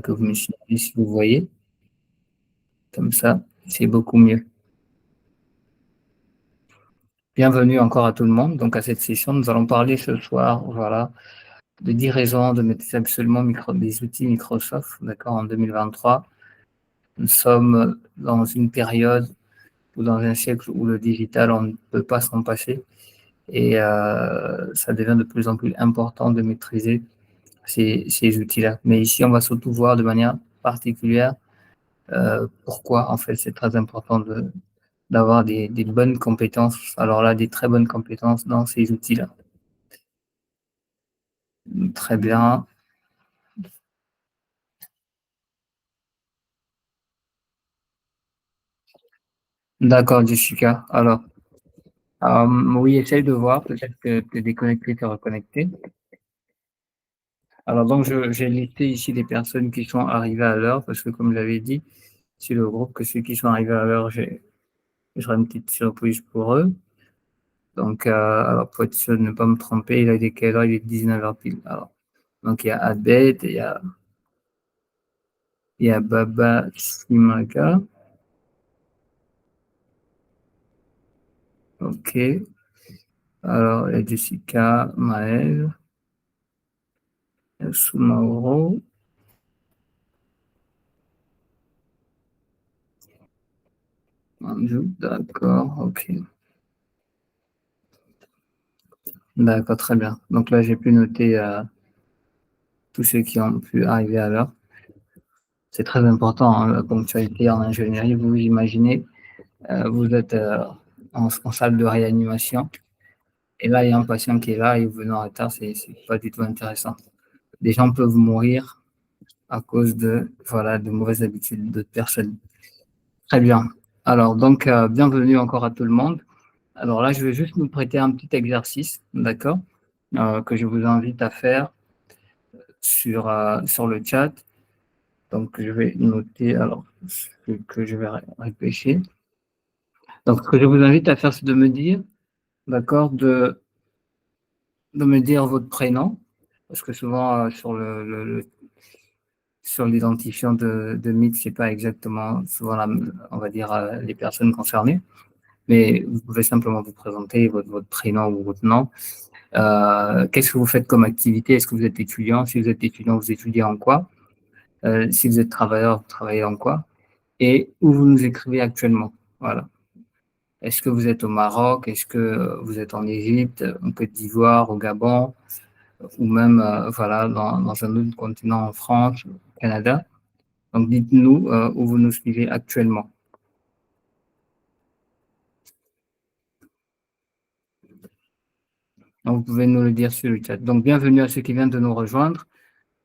que vous me suivez, si vous voyez. Comme ça, c'est beaucoup mieux. Bienvenue encore à tout le monde. Donc, à cette session, nous allons parler ce soir, voilà, de 10 raisons de maîtriser absolument des outils Microsoft, d'accord, en 2023. Nous sommes dans une période ou dans un siècle où le digital, on ne peut pas s'en passer. Et ça devient de plus en plus important de maîtriser ces outils-là. Mais ici, on va surtout voir de manière particulière pourquoi, en fait, c'est très important d'avoir des bonnes compétences. Alors là, des très bonnes compétences dans ces outils-là. Très bien. D'accord, Jessica. Alors, oui, essaye de voir. Peut-être que tu es déconnecté, tu es reconnecté. Alors, donc, j'ai listé ici des personnes qui sont arrivées à l'heure, parce que comme j'avais dit, c'est le groupe que ceux qui sont arrivés à l'heure, j'aurai une petite surprise pour eux. Donc, alors, pour être sûr de ne pas me tromper, il est quelle heure? Il est 19h pile. Alors, donc, il y a Abed, il y a Baba Simaka. Ok. Alors, il y a Jessica, Maël, Sumaoro. Manju, d'accord, ok. D'accord, très bien. Donc là, j'ai pu noter tous ceux qui ont pu arriver à l'heure. C'est très important, hein, la ponctualité en ingénierie. Vous imaginez, vous êtes en salle de réanimation et là, il y a un patient qui est là et vous venez en retard, c'est pas du tout intéressant. Des gens peuvent mourir à cause de, voilà, de mauvaises habitudes d'autres personnes. Très bien. Alors, donc, bienvenue encore à tout le monde. Alors là, je vais juste nous prêter un petit exercice, d'accord, que je vous invite à faire sur le chat. Donc, je vais noter alors ce que je vais répéter. Donc, ce que je vous invite à faire, c'est de me dire, d'accord, de me dire votre prénom, parce que souvent sur l'identifiant de Meet, c'est pas exactement souvent on va dire les personnes concernées, mais vous pouvez simplement vous présenter votre prénom ou votre nom. Qu'est-ce que vous faites comme activité? Est-ce que vous êtes étudiant? Si vous êtes étudiant, vous étudiez en quoi? Si vous êtes travailleur, vous travaillez en quoi? Et où vous nous écrivez actuellement? Voilà. Est-ce que vous êtes au Maroc? Est-ce que vous êtes en Égypte, en Côte d'Ivoire, au Gabon, ou même voilà, dans un autre continent, en France, au Canada? Donc, dites-nous où vous nous suivez actuellement. Donc, vous pouvez nous le dire sur le chat. Donc, bienvenue à ceux qui viennent de nous rejoindre.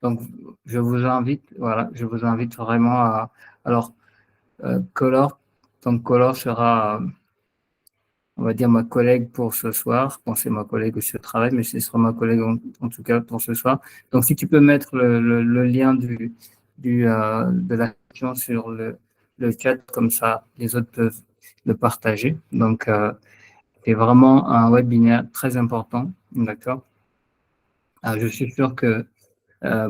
Donc, je vous invite, voilà, je vous invite vraiment à. Alors, Color, donc Color sera, on va dire, ma collègue pour ce soir. Bon, c'est ma collègue aussi au travail, mais ce sera ma collègue en tout cas pour ce soir. Donc, si tu peux mettre le lien de la session sur le chat, comme ça, les autres peuvent le partager. Donc, c'est vraiment un webinaire très important, d'accord? Je suis sûr que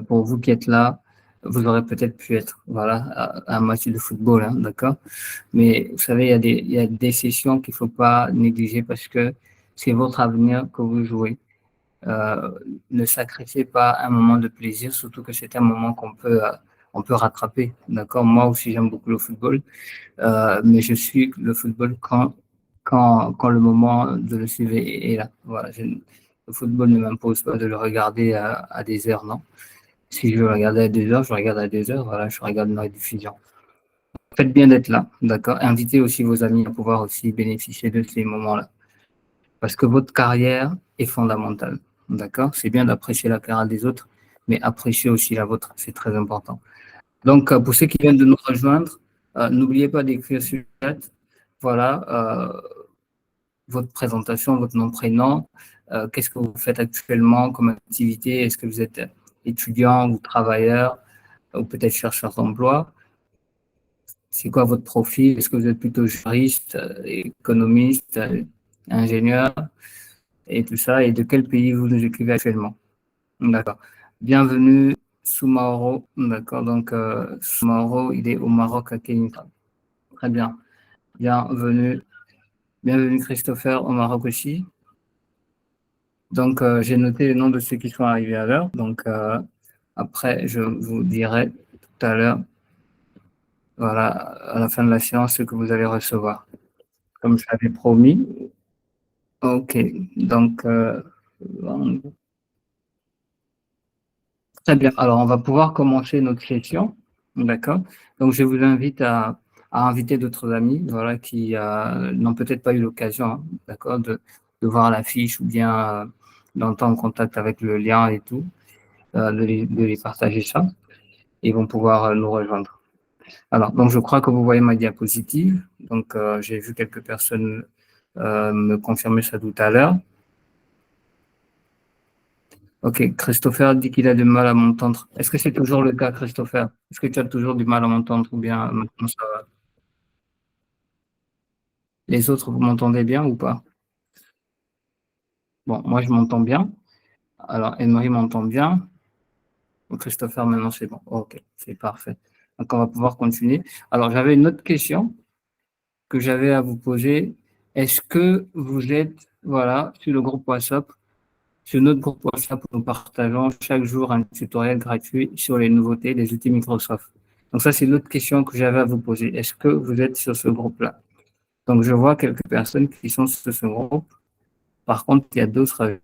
pour vous qui êtes là, vous aurez peut-être pu être voilà, à un match de football, hein, d'accord? Mais vous savez, il y a des sessions qu'il ne faut pas négliger parce que c'est votre avenir que vous jouez. Euh, Ne sacrifiez pas un moment de plaisir, surtout que c'est un moment on peut rattraper, d'accord? Moi aussi, j'aime beaucoup le football, mais je suis le football quand le moment de le suivre est là. Voilà, le football ne m'impose pas de le regarder à des heures, non? Si je veux regarder à 2 heures, je regarde à 2 heures, voilà, je regarde ma diffusion. Faites bien d'être là, d'accord? Invitez aussi vos amis à pouvoir aussi bénéficier de ces moments-là. Parce que votre carrière est fondamentale, d'accord? C'est bien d'apprécier la carrière des autres, mais appréciez aussi la vôtre, c'est très important. Donc, pour ceux qui viennent de nous rejoindre, n'oubliez pas d'écrire sur le chat, voilà, votre présentation, votre nom, prénom, qu'est-ce que vous faites actuellement comme activité, est-ce que vous êtes étudiant ou travailleur, ou peut-être chercheur d'emploi, c'est quoi votre profil, est-ce que vous êtes plutôt juriste, économiste, ingénieur, et tout ça, et de quel pays vous nous écrivez actuellement. D'accord. Bienvenue Soumaoro, d'accord. Donc, Soumaoro, il est au Maroc à Kenitra. Très bien. Bienvenue. Bienvenue Christopher au Maroc aussi. Donc, j'ai noté les noms de ceux qui sont arrivés à l'heure. Donc, après, je vous dirai tout à l'heure, voilà, à la fin de la séance, ce que vous allez recevoir. Comme je l'avais promis. OK. Donc, très bien. Alors, on va pouvoir commencer notre session. D'accord. Donc, je vous invite à inviter d'autres amis, voilà, qui n'ont peut-être pas eu l'occasion, hein, d'accord, de voir l'affiche ou bien d'entrer en contact avec le lien et tout, de les partager ça. Ils vont pouvoir nous rejoindre. Alors, donc, je crois que vous voyez ma diapositive. Donc, j'ai vu quelques personnes me confirmer ça tout à l'heure. Ok, Christopher dit qu'il a du mal à m'entendre. Est-ce que c'est toujours le cas, Christopher? Est-ce que tu as toujours du mal à m'entendre ou bien maintenant ça va? Les autres, vous m'entendez bien ou pas? Bon, moi je m'entends bien. Alors, Emery m'entend bien. Christopher, maintenant c'est bon. Ok, c'est parfait. Donc, on va pouvoir continuer. Alors, j'avais une autre question que j'avais à vous poser. Est-ce que vous êtes, voilà, sur le groupe WhatsApp, sur notre groupe WhatsApp, nous partageons chaque jour un tutoriel gratuit sur les nouveautés des outils Microsoft. Donc ça, c'est l'autre question que j'avais à vous poser. Est-ce que vous êtes sur ce groupe-là? Donc je vois quelques personnes qui sont sur ce groupe. Par contre, il y a d'autres.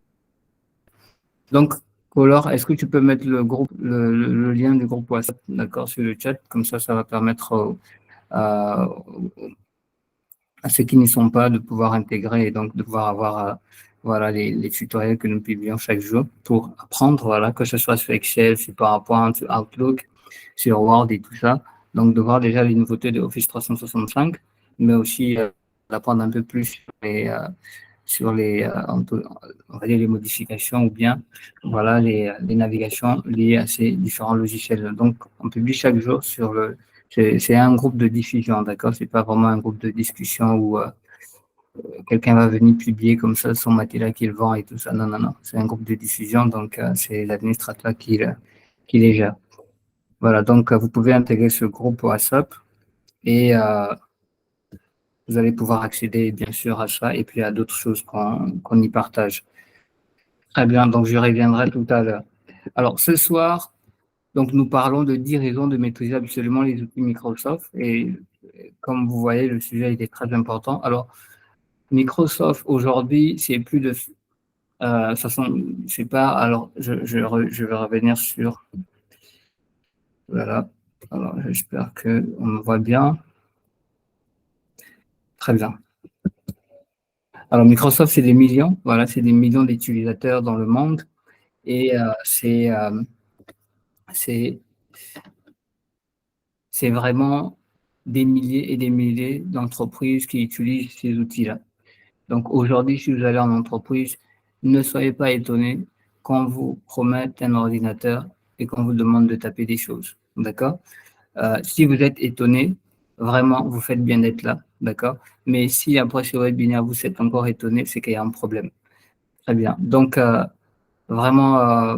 Donc, Color, est-ce que tu peux mettre le groupe, le lien du groupe WhatsApp, d'accord, sur le chat? Comme ça va permettre à, à ceux qui n'y sont pas de pouvoir intégrer et donc de pouvoir avoir voilà, les tutoriels que nous publions chaque jour pour apprendre, voilà, que ce soit sur Excel, sur PowerPoint, sur Outlook, sur Word et tout ça. Donc, de voir déjà les nouveautés de Office 365, mais aussi d'apprendre un peu plus sur les, on va dire les modifications ou bien voilà, les navigations liées à ces différents logiciels. Donc, on publie chaque jour sur le c'est un groupe de diffusion, d'accord? C'est pas vraiment un groupe de discussion où quelqu'un va venir publier comme ça son matériel qu'il vend et tout ça. Non, non, non. C'est un groupe de diffusion, donc c'est l'administrateur qui les gère. Voilà, donc vous pouvez intégrer ce groupe WhatsApp et vous allez pouvoir accéder bien sûr à ça et puis à d'autres choses qu'on y partage. Très bien, donc je reviendrai tout à l'heure. Alors ce soir, donc nous parlons de 10 raisons de maîtriser absolument les outils Microsoft et comme vous voyez, le sujet était très important. Alors, Microsoft aujourd'hui, c'est plus de, c'est pas. Alors, je vais revenir sur. Voilà. Alors, j'espère que on me voit bien. Très bien. Alors, Microsoft, c'est des millions. Voilà, c'est des millions d'utilisateurs dans le monde et c'est c'est vraiment des milliers et des milliers d'entreprises qui utilisent ces outils-là. Donc aujourd'hui, si vous allez en entreprise, ne soyez pas étonnés quand vous promette un ordinateur et qu'on vous demande de taper des choses. D'accord? Si vous êtes étonné, vraiment, vous faites bien d'être là. D'accord? Mais si après sur votre webinaire, vous êtes encore étonné, c'est qu'il y a un problème. Très bien. Donc, vraiment,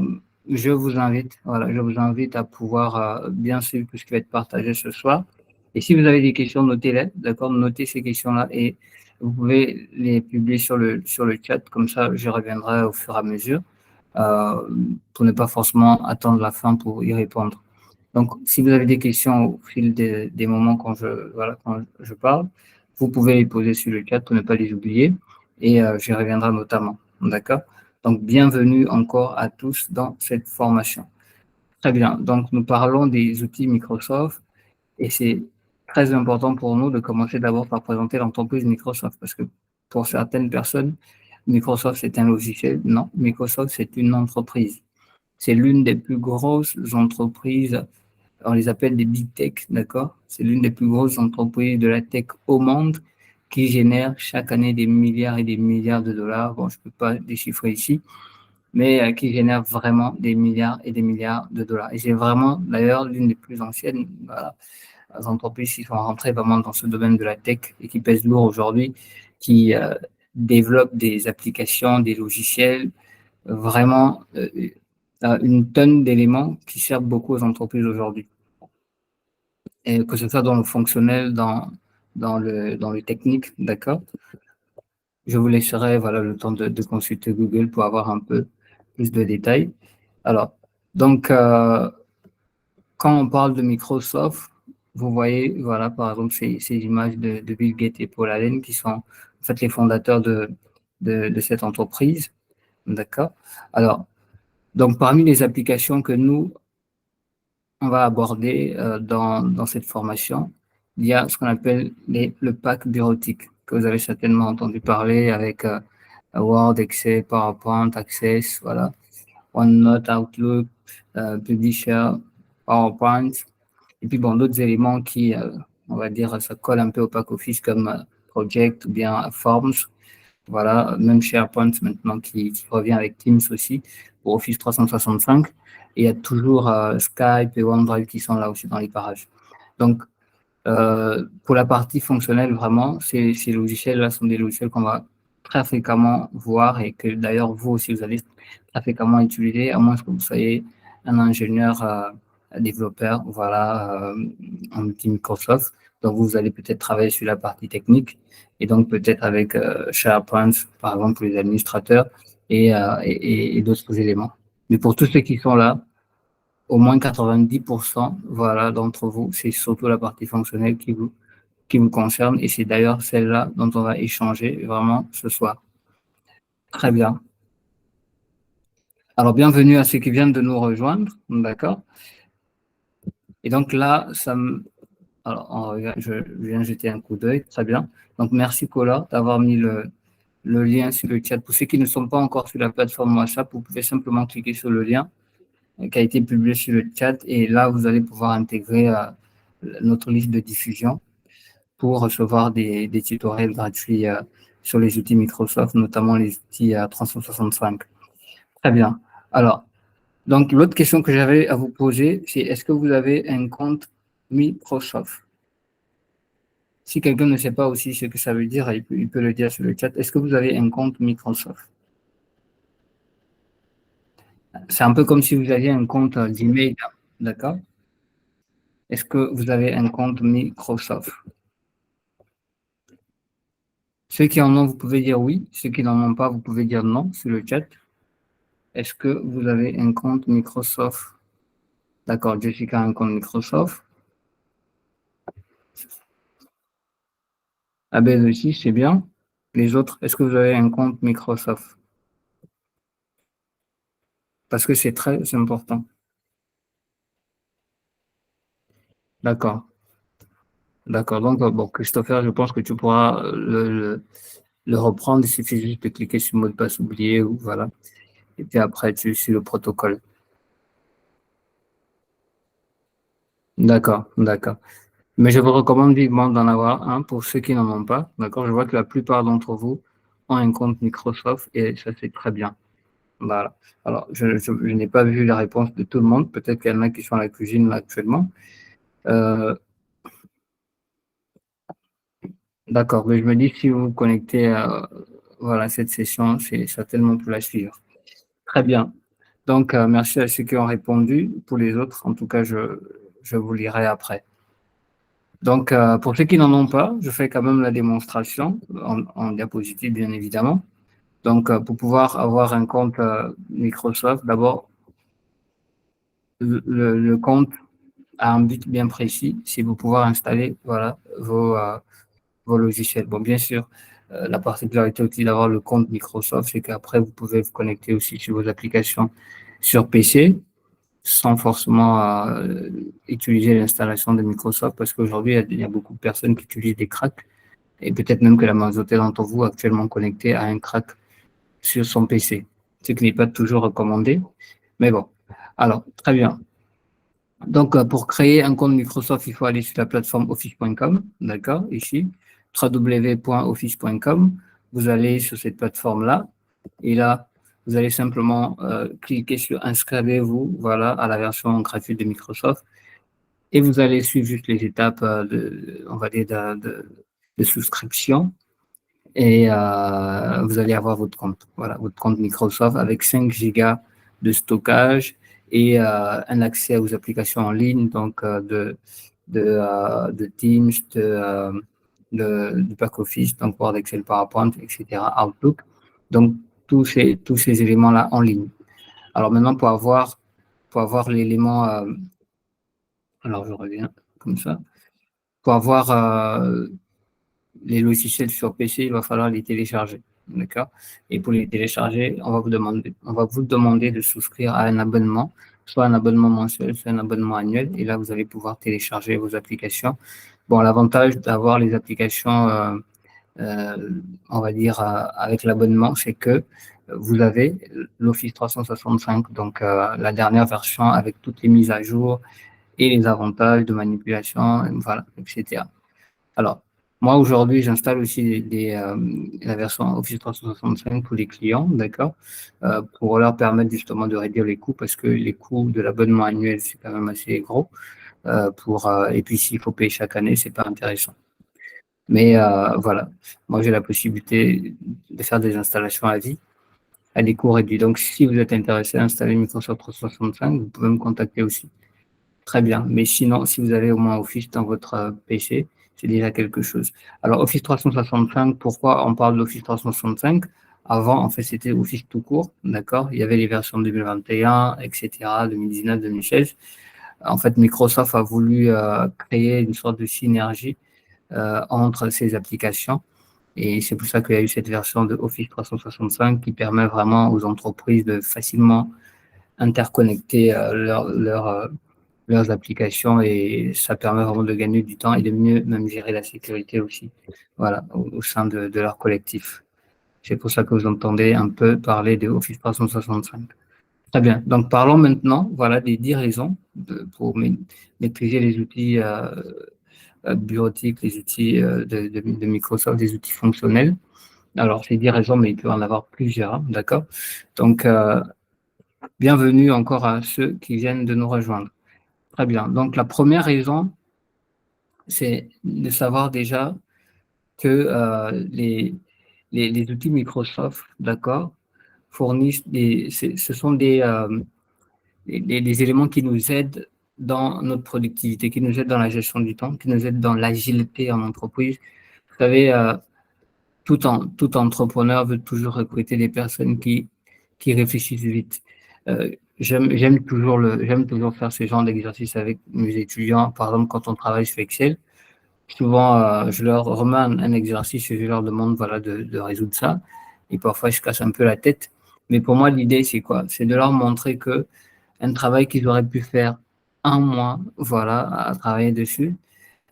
je vous invite, voilà, je vous invite à pouvoir bien suivre tout ce qui va être partagé ce soir. Et si vous avez des questions, notez-les, d'accord? Notez ces questions-là et vous pouvez les publier sur le chat, comme ça je reviendrai au fur et à mesure euh, pour ne pas forcément attendre la fin pour y répondre. Donc, si vous avez des questions au fil des moments voilà, quand je parle, vous pouvez les poser sur le chat pour ne pas les oublier et j'y reviendrai notamment, d'accord? Donc, bienvenue encore à tous dans cette formation. Très bien. Donc, nous parlons des outils Microsoft et c'est très important pour nous de commencer d'abord par présenter l'entreprise Microsoft parce que pour certaines personnes, Microsoft c'est un logiciel. Non, Microsoft c'est une entreprise. C'est l'une des plus grosses entreprises, on les appelle des big tech, d'accord? C'est l'une des plus grosses entreprises de la tech au monde qui génère chaque année des milliards et des milliards de dollars. Bon, je ne peux pas déchiffrer ici, mais qui génère vraiment des milliards et des milliards de dollars. Et c'est vraiment, d'ailleurs, l'une des plus anciennes voilà, entreprises qui sont rentrées vraiment dans ce domaine de la tech et qui pèsent lourd aujourd'hui, qui développent des applications, des logiciels vraiment une tonne d'éléments qui servent beaucoup aux entreprises aujourd'hui. Et que ce soit dans le fonctionnel, dans le technique, d'accord? Je vous laisserai voilà, le temps de consulter Google pour avoir un peu plus de détails. Alors, donc, quand on parle de Microsoft, vous voyez, voilà, par exemple, ces images de Bill Gates et Paul Allen qui sont en fait les fondateurs de cette entreprise. D'accord? Alors, donc, parmi les applications que nous, on va aborder dans cette formation, il y a ce qu'on appelle le pack bureautique, que vous avez certainement entendu parler avec Word, Excel, PowerPoint, Access, voilà, OneNote, Outlook, Publisher, PowerPoint, et puis bon, d'autres éléments qui, on va dire, ça colle un peu au pack Office comme Project ou bien Forms. Voilà, même SharePoint maintenant qui revient avec Teams aussi pour Office 365. Et il y a toujours Skype et OneDrive qui sont là aussi dans les parages. Donc, pour la partie fonctionnelle, vraiment, ces logiciels-là sont des logiciels qu'on va très fréquemment voir et que d'ailleurs, vous aussi, vous allez très fréquemment utiliser, à moins que vous soyez un ingénieur développeur, voilà, en Microsoft. Donc, vous allez peut-être travailler sur la partie technique et donc peut-être avec SharePoint, par exemple, pour les administrateurs et d'autres éléments. Mais pour tous ceux qui sont là, au moins 90% voilà, d'entre vous, c'est surtout la partie fonctionnelle qui vous concerne et c'est d'ailleurs celle-là dont on va échanger vraiment ce soir. Très bien. Alors, bienvenue à ceux qui viennent de nous rejoindre, d'accord? Et donc là, alors, je viens jeter un coup d'œil, très bien. Donc, merci Cola d'avoir mis le lien sur le chat. Pour ceux qui ne sont pas encore sur la plateforme WhatsApp, vous pouvez simplement cliquer sur le lien qui a été publié sur le chat et là, vous allez pouvoir intégrer notre liste de diffusion pour recevoir des tutoriels gratuits sur les outils Microsoft, notamment les outils 365. Très bien. Alors, donc l'autre question que j'avais à vous poser, c'est est-ce que vous avez un compte Microsoft? Si quelqu'un ne sait pas aussi ce que ça veut dire, il peut le dire sur le chat. Est-ce que vous avez un compte Microsoft? C'est un peu comme si vous aviez un compte Gmail, d'accord? Est-ce que vous avez un compte Microsoft? Ceux qui en ont, vous pouvez dire oui. Ceux qui n'en ont pas, vous pouvez dire non sur le chat. Est-ce que vous avez un compte Microsoft? D'accord, Jessica a un compte Microsoft. Abel aussi, c'est bien. Les autres, est-ce que vous avez un compte Microsoft? Parce que c'est très important. D'accord. D'accord. Donc, bon, Christopher, je pense que tu pourras le reprendre. Il suffit juste de cliquer sur mot de passe oublié ou voilà. Et puis après, tu suis le protocole. D'accord, d'accord. Mais je vous recommande vivement d'en avoir un pour ceux qui n'en ont pas. D'accord. Je vois que la plupart d'entre vous ont un compte Microsoft et ça, c'est très bien. Voilà. Alors, je n'ai pas vu la réponse de tout le monde. Peut-être qu'il y en a qui sont à la cuisine là, actuellement. Euh, d'accord. Mais je me dis, si vous vous connectez à voilà, cette session, c'est certainement pour la suivre. Très bien. Donc, merci à ceux qui ont répondu. Pour les autres, en tout cas, je vous lirai après. Donc, pour ceux qui n'en ont pas, je fais quand même la démonstration en diapositive, bien évidemment. Donc, pour pouvoir avoir un compte Microsoft, d'abord, le compte a un but bien précis, c'est pour pouvoir installer voilà, vos logiciels. Bon, bien sûr, la particularité aussi d'avoir le compte Microsoft, c'est qu'après, vous pouvez vous connecter aussi sur vos applications sur PC sans forcément utiliser l'installation de Microsoft parce qu'aujourd'hui, il y a beaucoup de personnes qui utilisent des cracks et peut-être même que la majorité d'entre vous actuellement connectés à un crack sur son PC, ce qui n'est pas toujours recommandé. Mais bon, alors, très bien. Donc, pour créer un compte Microsoft, il faut aller sur la plateforme office.com, d'accord, ici, www.office.com. Vous allez sur cette plateforme-là, et là, vous allez simplement cliquer sur Inscrivez-vous, voilà, à la version gratuite de Microsoft, et vous allez suivre juste les étapes, on va dire, de souscription, et vous allez avoir votre compte, voilà, votre compte Microsoft avec 5 gigas de stockage et un accès aux applications en ligne, donc de Teams, du back office, donc Word, Excel, PowerPoint, etc., Outlook. Donc, tous ces éléments-là en ligne. Alors maintenant, pour avoir l'élément, alors je reviens comme ça, pour avoir les logiciels sur PC, il va falloir les télécharger. D'accord? Et pour les télécharger, on va vous demander de souscrire à un abonnement, soit un abonnement mensuel, soit un abonnement annuel. Et là, vous allez pouvoir télécharger vos applications. Bon, l'avantage d'avoir les applications, on va dire, avec l'abonnement, c'est que vous avez l'Office 365, donc la dernière version avec toutes les mises à jour et les avantages de manipulation, voilà, etc. Alors, moi, aujourd'hui, j'installe aussi la version Office 365 pour les clients, d'accord, pour leur permettre justement de réduire les coûts, parce que les coûts de l'abonnement annuel, c'est quand même assez gros. Et puis, s'il faut payer chaque année, c'est pas intéressant. Mais voilà, moi, j'ai la possibilité de faire des installations à vie, à des coûts réduits. Donc, si vous êtes intéressé à installer Microsoft 365, vous pouvez me contacter aussi. Très bien. Mais sinon, si vous avez au moins Office dans votre PC, c'est déjà quelque chose. Alors, Office 365, pourquoi on parle d'Office 365? Avant, en fait, c'était Office tout court, d'accord? Il y avait les versions 2021, etc., 2019, 2016. En fait, Microsoft a voulu créer une sorte de synergie entre ces applications. Et c'est pour ça qu'il y a eu cette version de Office 365 qui permet vraiment aux entreprises de facilement interconnecter leurs applications et ça permet vraiment de gagner du temps et de mieux même gérer la sécurité aussi, voilà, au sein de leur collectif. C'est pour ça que vous entendez un peu parler de Office 365. Très bien. Donc, parlons maintenant, voilà, des 10 raisons pour maîtriser les outils bureautiques, les outils de Microsoft, des outils fonctionnels. Alors, c'est 10 raisons, mais il peut en avoir plusieurs, hein, d'accord? Donc, bienvenue encore à ceux qui viennent de nous rejoindre. Très bien. Donc, la première raison, c'est de savoir déjà que les outils Microsoft, d'accord, fournissent ce sont des éléments qui nous aident dans notre productivité, qui nous aident dans la gestion du temps, qui nous aident dans l'agilité en entreprise. Vous savez, tout entrepreneur veut toujours recruter des personnes qui réfléchissent vite. J'aime toujours faire ce genre d'exercice avec mes étudiants. Par exemple, quand on travaille sur Excel, souvent, je leur remets un exercice et je leur demande voilà, de résoudre ça. Et parfois, je casse un peu la tête. Mais pour moi, l'idée, c'est quoi? C'est de leur montrer que un travail qu'ils auraient pu faire un mois, voilà, à travailler dessus,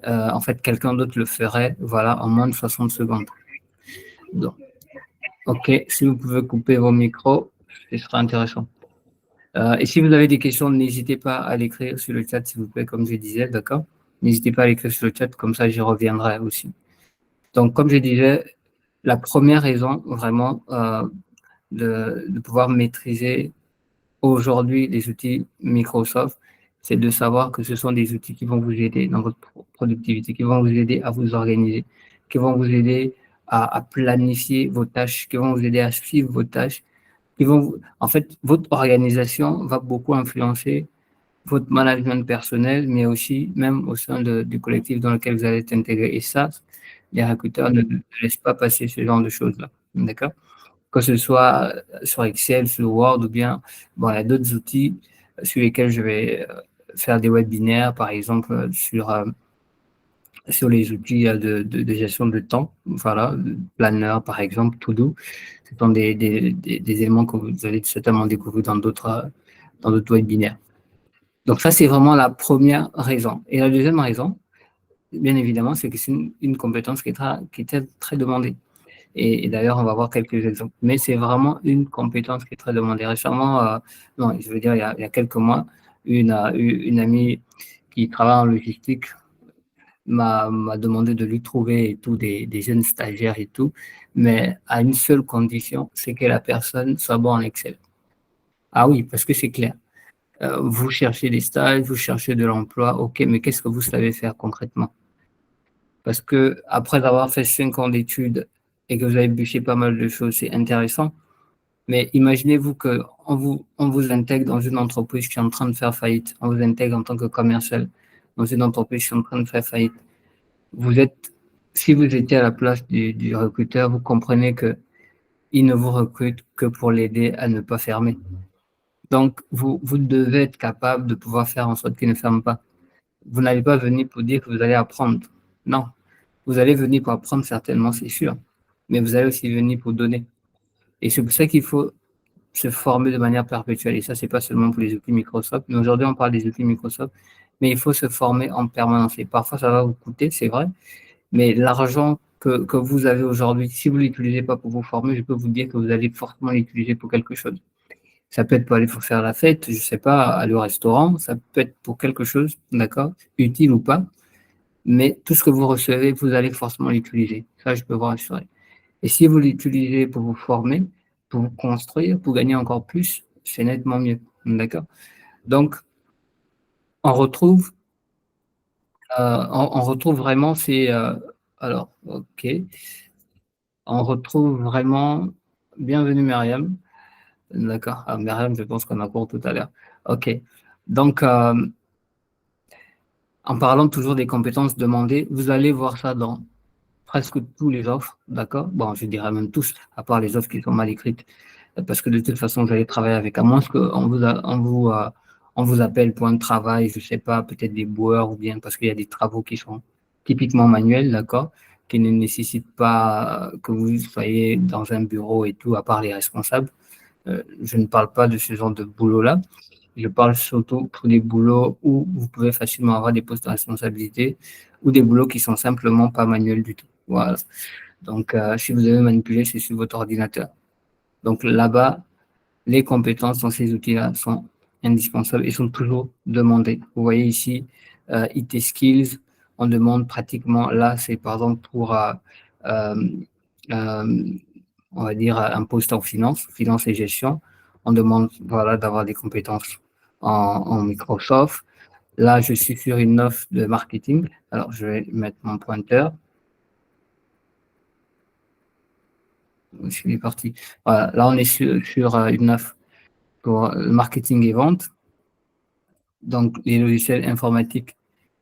en fait, quelqu'un d'autre le ferait, voilà, en moins de 60 secondes. Donc, OK, si vous pouvez couper vos micros, ce sera intéressant. Et si vous avez des questions, n'hésitez pas à l'écrire sur le chat, s'il vous plaît, comme je disais, d'accord? N'hésitez pas à l'écrire sur le chat, comme ça j'y reviendrai aussi. Donc, comme je disais, la première raison vraiment de pouvoir maîtriser aujourd'hui les outils Microsoft, c'est de savoir que ce sont des outils qui vont vous aider dans votre productivité, qui vont vous aider à vous organiser, qui vont vous aider à planifier vos tâches, qui vont vous aider à suivre vos tâches, en fait, votre organisation va beaucoup influencer votre management personnel, mais aussi même au sein du collectif dans lequel vous allez être intégré. Et ça, les recruteurs ne laissent pas passer ce genre de choses-là. D'accord? Que ce soit sur Excel, sur Word ou bien, bon, il y a d'autres outils sur lesquels je vais faire des webinaires, par exemple, sur les outils de gestion de temps, voilà, Planner, par exemple, To-Do. Ce sont des éléments que vous allez certainement découvrir dans d'autres webinaires. Donc ça, c'est vraiment la première raison. Et la deuxième raison, bien évidemment, c'est que c'est une compétence qui est très demandée. Et d'ailleurs, on va voir quelques exemples. Mais c'est vraiment une compétence qui est très demandée. Récemment, non, je veux dire, il y a quelques mois, une amie qui travaille en logistique m'a demandé de lui trouver et tout, des jeunes stagiaires et tout, mais à une seule condition, c'est que la personne soit bonne en Excel. Ah oui, parce que c'est clair. Vous cherchez des stages, vous cherchez de l'emploi, ok, mais qu'est-ce que vous savez faire concrètement? Parce que après avoir fait 5 ans d'études et que vous avez bûché pas mal de choses, c'est intéressant, Mais imaginez-vous on vous intègre dans une entreprise qui est en train de faire faillite. On vous intègre en tant que commercial dans une entreprise qui est en train de faire faillite. Vous êtes, si vous étiez à la place du recruteur, vous comprenez que il ne vous recrute que pour l'aider à ne pas fermer. Donc, vous devez être capable de pouvoir faire en sorte qu'il ne ferme pas. Vous n'allez pas venir pour dire que vous allez apprendre. Non. Vous allez venir pour apprendre certainement, c'est sûr. Mais vous allez aussi venir pour donner. Et c'est pour ça qu'il faut se former de manière perpétuelle. Et ça, c'est pas seulement pour les outils Microsoft. Mais aujourd'hui, on parle des outils Microsoft. Mais il faut se former en permanence. Et parfois, ça va vous coûter, c'est vrai. Mais l'argent que vous avez aujourd'hui, si vous ne l'utilisez pas pour vous former, je peux vous dire que vous allez forcément l'utiliser pour quelque chose. Ça peut être pour aller pour faire la fête, je ne sais pas, aller au restaurant, ça peut être pour quelque chose, d'accord, utile ou pas, mais tout ce que vous recevez, vous allez forcément l'utiliser. Ça, je peux vous rassurer. Et si vous l'utilisez pour vous former, pour vous construire, pour gagner encore plus, c'est nettement mieux, d'accord. Donc, on retrouve, on retrouve vraiment ces, alors, ok, on retrouve vraiment, bienvenue Myriam, d'accord. Ah, Myriam, je pense qu'on a cours tout à l'heure. Ok, donc, en parlant toujours des compétences demandées, vous allez voir ça dans presque tous les offres, d'accord? Bon, je dirais même tous, à part les offres qui sont mal écrites, parce que de toute façon, vous allez travailler avec, à moins qu'on on vous appelle point de travail, je sais pas, peut-être des boueurs ou bien parce qu'il y a des travaux qui sont typiquement manuels, d'accord? Qui ne nécessitent pas que vous soyez dans un bureau et tout, à part les responsables. Je ne parle pas de ce genre de boulot-là. Je parle surtout pour des boulots où vous pouvez facilement avoir des postes de responsabilité ou des boulots qui sont simplement pas manuels du tout. Voilà. Donc, si vous devez manipuler, c'est sur votre ordinateur. Donc là-bas, les compétences dans ces outils-là sont indispensables et sont toujours demandées. Vous voyez ici, IT Skills, on demande pratiquement, là, c'est par exemple pour, euh, euh, on va dire, un poste en finance, finance et gestion. On demande voilà, d'avoir des compétences en Microsoft. Là, je suis sur une offre de marketing. Alors, je vais mettre mon pointeur. Je suis parti. Voilà, là, on est sur une offre pour le marketing et vente. Donc, les logiciels informatiques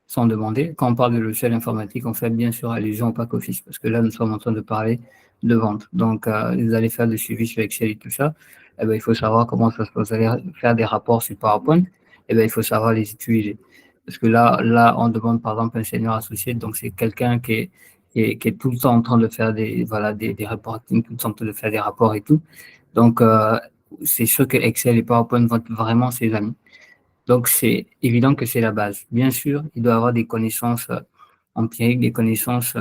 sont demandés. Quand on parle de logiciels informatiques, on fait bien sûr allusion au pack office parce que là, nous sommes en train de parler de vente. Donc, vous allez faire le suivi sur Excel et tout ça. Eh bien, il faut savoir comment ça se passe. Vous allez faire des rapports sur PowerPoint. Eh bien, il faut savoir les utiliser. Parce que là, on demande par exemple un senior associé. Donc, c'est quelqu'un qui est tout le temps en train de faire voilà, des reporting, tout le temps en train de faire des rapports et tout. Donc, c'est sûr que Excel et PowerPoint vont être vraiment ses amis. Donc, c'est évident que c'est la base. Bien sûr, il doit avoir des connaissances empiriques, des connaissances,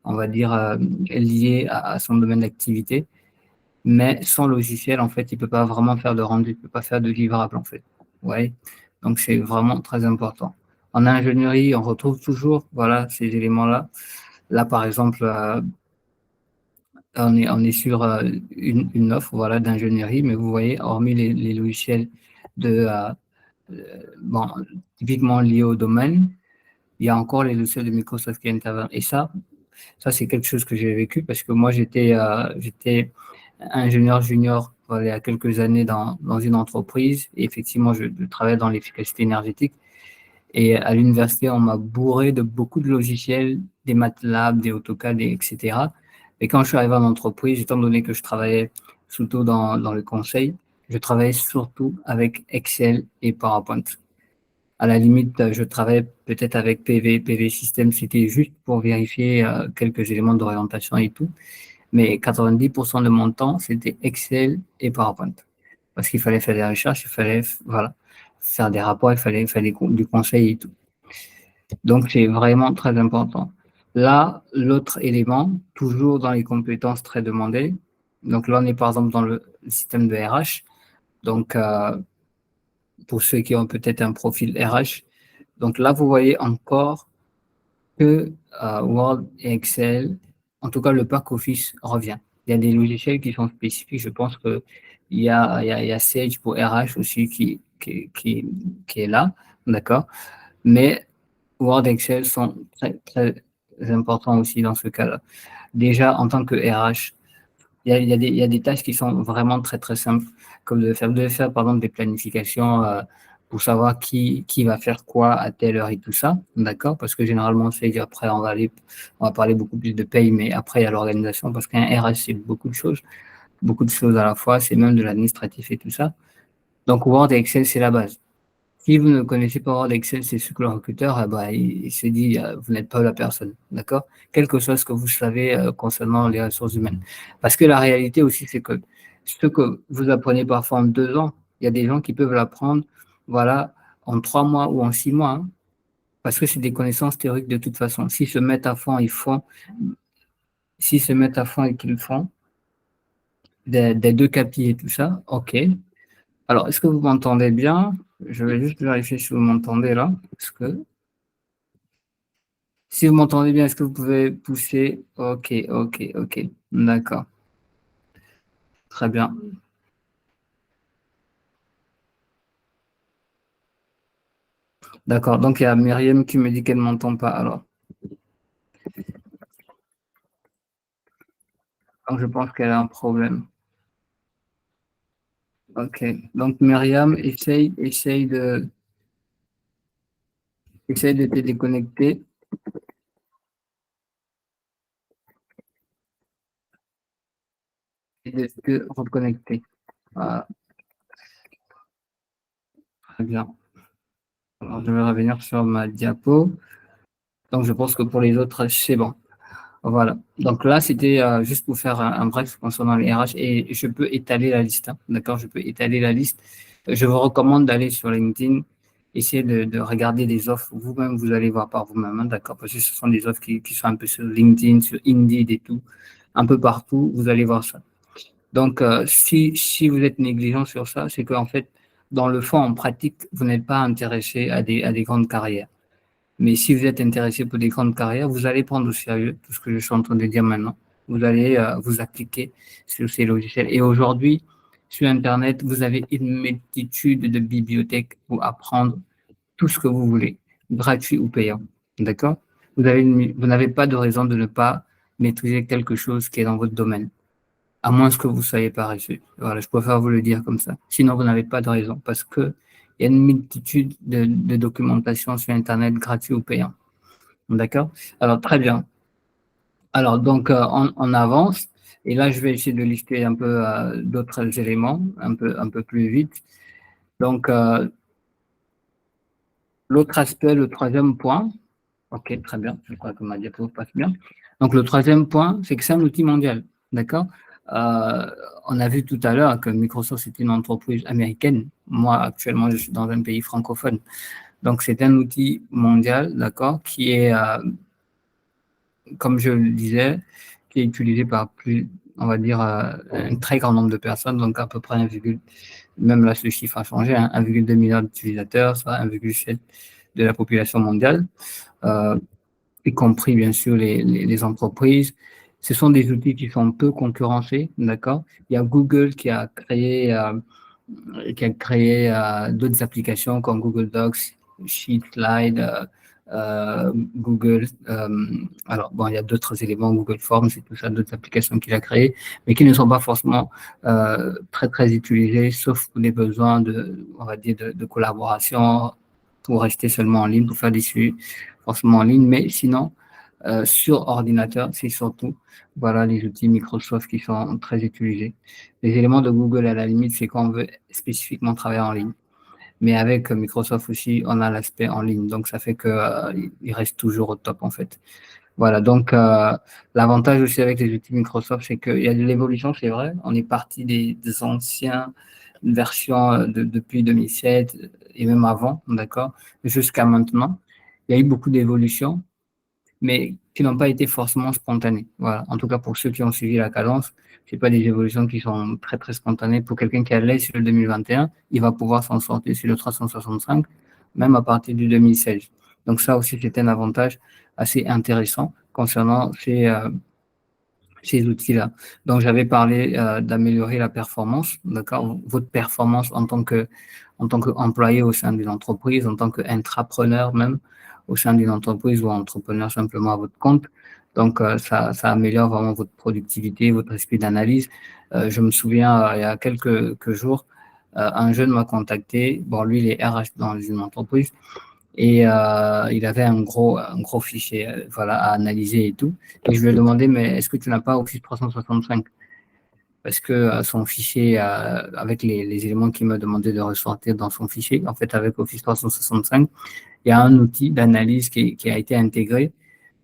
on va dire, liées à son domaine d'activité. Mais sans logiciel, en fait, il ne peut pas vraiment faire de rendu, il ne peut pas faire de livrable, en fait. Ouais. Donc, c'est vraiment très important. En ingénierie, on retrouve toujours, voilà, ces éléments-là. Là, par exemple, on est sur une offre, voilà, d'ingénierie, mais vous voyez, hormis les logiciels de, bon, typiquement liés au domaine, il y a encore les logiciels de Microsoft qui interviennent. Et ça c'est quelque chose que j'ai vécu parce que moi, j'étais ingénieur junior voilà, il y a quelques années dans une entreprise. Et effectivement, je travaillais dans l'efficacité énergétique. Et à l'université, on m'a bourré de beaucoup de logiciels, des MATLAB, des AutoCAD, etc. Et quand je suis arrivé en entreprise, étant donné que je travaillais surtout dans le conseil, je travaillais surtout avec Excel et PowerPoint. À la limite, je travaillais peut-être avec PV System, c'était juste pour vérifier quelques éléments d'orientation et tout. Mais 90% de mon temps, c'était Excel et PowerPoint. Parce qu'il fallait faire des recherches, il fallait voilà, faire des rapports, il fallait faire du conseil et tout. Donc, c'est vraiment très important. Là, l'autre élément, toujours dans les compétences très demandées, donc là, on est par exemple dans le système de RH. Donc, pour ceux qui ont peut-être un profil RH, donc là, vous voyez encore que Word et Excel, en tout cas le pack Office revient. Il y a des logiciels qui sont spécifiques. Je pense il y a Sage pour RH aussi qui est là, d'accord. Mais Word et Excel sont très, très importants aussi dans ce cas-là. Déjà, en tant que RH, il y a des tâches qui sont vraiment très, très simples, comme vous devez faire, par exemple, des planifications pour savoir qui va faire quoi à telle heure et tout ça, d'accord? Parce que généralement, c'est après, on va parler beaucoup plus de paye, mais après, il y a l'organisation, parce qu'un RH, c'est beaucoup de choses à la fois, c'est même de l'administratif et tout ça. Donc, Word et Excel, c'est la base. Si vous ne connaissez pas Word Excel, c'est ce que le recruteur, bah, il se dit, vous n'êtes pas la personne, d'accord? Quel que soit ce que vous savez concernant les ressources humaines. Parce que la réalité aussi, c'est que ce que vous apprenez parfois en 2 ans, il y a des gens qui peuvent l'apprendre, voilà, en 3 mois ou en 6 mois, hein, parce que c'est des connaissances théoriques de toute façon. S'ils se mettent à fond, s'ils se mettent à fond et qu'ils font des deux capis et tout ça, ok. Alors, est-ce que vous m'entendez bien? Je vais juste vérifier si vous m'entendez là, parce que si vous m'entendez bien, est-ce que vous pouvez pousser? Ok, ok, ok. D'accord. Très bien. D'accord. Donc, il y a Myriam qui me dit qu'elle ne m'entend pas. Alors, donc, je pense qu'elle a un problème. Ok. Donc, Myriam, essaye de te déconnecter et de te reconnecter. Voilà. Très bien. Alors, je vais revenir sur ma diapo. Donc, je pense que pour les autres, c'est bon. Voilà. Donc là, c'était juste pour faire un bref concernant les RH et je peux étaler la liste, hein. D'accord? Je peux étaler la liste. Je vous recommande d'aller sur LinkedIn, essayer de regarder des offres. Vous-même, vous allez voir par vous-même, hein, d'accord? Parce que ce sont des offres qui sont un peu sur LinkedIn, sur Indeed et tout, un peu partout. Vous allez voir ça. Donc, si vous êtes négligent sur ça, c'est qu'en fait, dans le fond, en pratique, vous n'êtes pas intéressé à des grandes carrières. Mais si vous êtes intéressé pour des grandes carrières, vous allez prendre au sérieux tout ce que je suis en train de dire maintenant. Vous allez vous appliquer sur ces logiciels. Et aujourd'hui, sur Internet, vous avez une multitude de bibliothèques pour apprendre tout ce que vous voulez, gratuit ou payant. D'accord? Vous n'avez pas de raison de ne pas maîtriser quelque chose qui est dans votre domaine, à moins que vous soyez paresseux. Voilà, je préfère vous le dire comme ça. Sinon, vous n'avez pas de raison parce que il y a une multitude de documentation sur Internet, gratuit ou payant. D'accord? Alors, très bien. Alors, donc, on avance. Et là, je vais essayer de lister un peu d'autres éléments, un peu plus vite. Donc, l'autre aspect, le troisième point, ok, très bien, je crois que ma diapo passe bien. Donc, le troisième point, c'est que c'est un outil mondial. D'accord? Euh, on a vu tout à l'heure que Microsoft, c'est une entreprise américaine. Moi, actuellement, je suis dans un pays francophone. Donc, c'est un outil mondial, d'accord, qui est comme je le disais, qui est utilisé par plus, on va dire, un très grand nombre de personnes, donc à peu près 1, même là, ce chiffre a changé, hein, 1,2 milliard d'utilisateurs, soit 1,7 de la population mondiale, euh, y compris bien sûr les entreprises. Ce sont des outils qui sont peu concurrencés, d'accord? Il y a Google qui a créé d'autres applications comme Google Docs, Sheet, Slide, Google. Alors, bon, il y a d'autres éléments, Google Forms et tout ça, d'autres applications qu'il a créées, mais qui ne sont pas forcément très, très utilisées, sauf pour des besoins on va dire, de collaboration, pour rester seulement en ligne, pour faire des suivis forcément en ligne. Mais sinon, sur ordinateur, c'est surtout voilà, les outils Microsoft qui sont très utilisés. Les éléments de Google, à la limite, c'est quand on veut spécifiquement travailler en ligne. Mais avec Microsoft aussi, on a l'aspect en ligne. Donc, ça fait que, il reste toujours au top, en fait. Voilà. Donc, l'avantage aussi avec les outils Microsoft, c'est qu'il y a de l'évolution, c'est vrai. On est parti des anciens versions depuis 2007 et même avant, d'accord, jusqu'à maintenant. Il y a eu beaucoup d'évolutions mais qui n'ont pas été forcément spontanées. Voilà. En tout cas, pour ceux qui ont suivi la cadence, c'est pas des évolutions qui sont très, très spontanées. Pour quelqu'un qui a l'aise sur le 2021, il va pouvoir s'en sortir sur le 365, même à partir du 2016. Donc ça aussi, c'est un avantage assez intéressant concernant ces outils-là. Donc, j'avais parlé d'améliorer la performance, d'accord, votre performance en tant qu'employé au sein d'une entreprise, en tant qu'intrapreneur même au sein d'une entreprise ou entrepreneur simplement à votre compte. Donc, ça améliore vraiment votre productivité, votre esprit d'analyse. Je me souviens, il y a quelques jours, un jeune m'a contacté. Bon, lui, il est RH dans une entreprise et il avait un gros fichier voilà, à analyser et tout. Et je lui ai demandé, mais est-ce que tu n'as pas Office 365? Parce que son fichier, avec les éléments qu'il m'a demandé de ressortir dans son fichier, en fait, avec Office 365, il y a un outil d'analyse qui a été intégré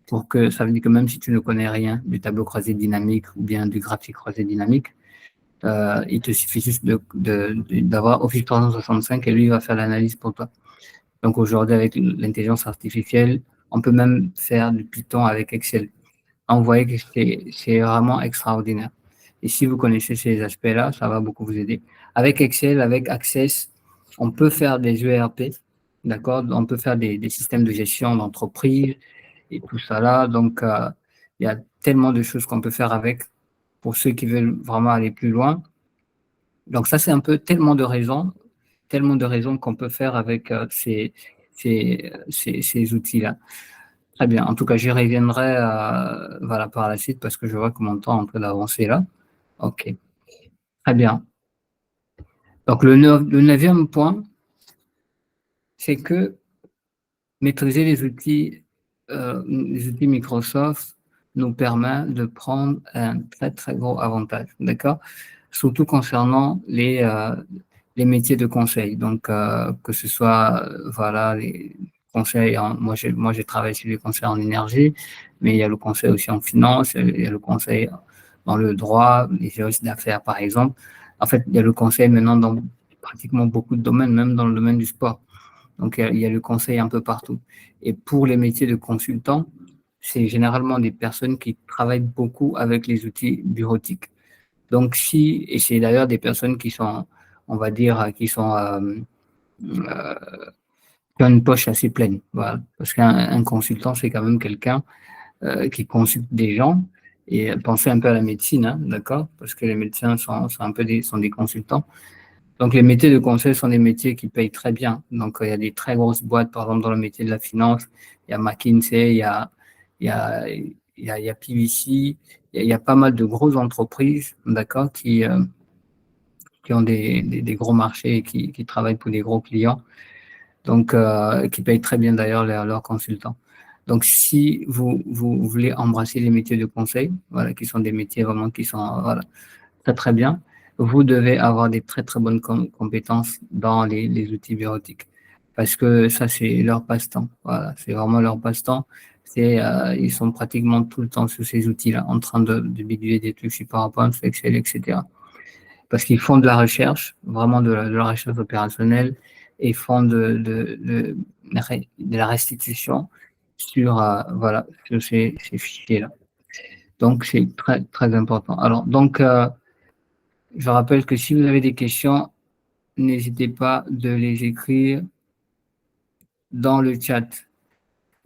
pour que ça veut dire que même si tu ne connais rien du tableau croisé dynamique ou bien du graphique croisé dynamique, il te suffit juste d'avoir Office 365 et lui il va faire l'analyse pour toi. Donc aujourd'hui, avec l'intelligence artificielle, on peut même faire du Python avec Excel. On voit que c'est vraiment extraordinaire. Et si vous connaissez ces aspects-là, ça va beaucoup vous aider. Avec Excel, avec Access, on peut faire des ERP, d'accord? On peut faire des systèmes de gestion d'entreprise et tout ça là. Donc, il y a tellement de choses qu'on peut faire avec pour ceux qui veulent vraiment aller plus loin. Donc, ça, c'est un peu tellement de raisons qu'on peut faire avec ces outils-là. Très bien. En tout cas, j'y reviendrai voilà, par la suite parce que je vois que mon temps est en train d'avancer là. OK. Très bien. Donc, le neuvième point, c'est que maîtriser les outils Microsoft nous permet de prendre un très, très gros avantage. D'accord? Surtout concernant les métiers de conseil. Donc, que ce soit, voilà, les conseils moi, j'ai travaillé sur les conseils en énergie, mais il y a le conseil aussi en finance, il y a le conseil dans le droit, les services d'affaires, par exemple. En fait, il y a le conseil maintenant dans pratiquement beaucoup de domaines, même dans le domaine du sport. Donc, il y a le conseil un peu partout. Et pour les métiers de consultant, c'est généralement des personnes qui travaillent beaucoup avec les outils bureautiques. Donc, et c'est d'ailleurs des personnes qui sont, on va dire, qui ont une poche assez pleine. Voilà. Parce qu'un consultant, c'est quand même quelqu'un qui consulte des gens. Et pensez un peu à la médecine, hein, d'accord? Parce que les médecins sont un peu sont des consultants. Donc, les métiers de conseil sont des métiers qui payent très bien. Donc, il y a des très grosses boîtes, par exemple, dans le métier de la finance. Il y a McKinsey, il y a, il y a PwC, il y a pas mal de grosses entreprises, d'accord, qui ont des gros marchés et qui travaillent pour des gros clients, donc qui payent très bien d'ailleurs leurs consultants. Donc, si vous voulez embrasser les métiers de conseil, voilà, qui sont des métiers vraiment qui sont voilà, très très bien, vous devez avoir des très très bonnes compétences dans les outils bureautiques. Parce que ça, c'est leur passe-temps. Voilà, c'est vraiment leur passe-temps. Ils sont pratiquement tout le temps sur ces outils-là, en train de bidouiller des trucs sur PowerPoint, sur Excel, etc. Parce qu'ils font de la recherche, vraiment de la recherche opérationnelle, et font de la restitution sur, voilà, sur ces fichiers-là. Donc, c'est très, très important. Alors, donc, je rappelle que si vous avez des questions, n'hésitez pas de les écrire dans le chat.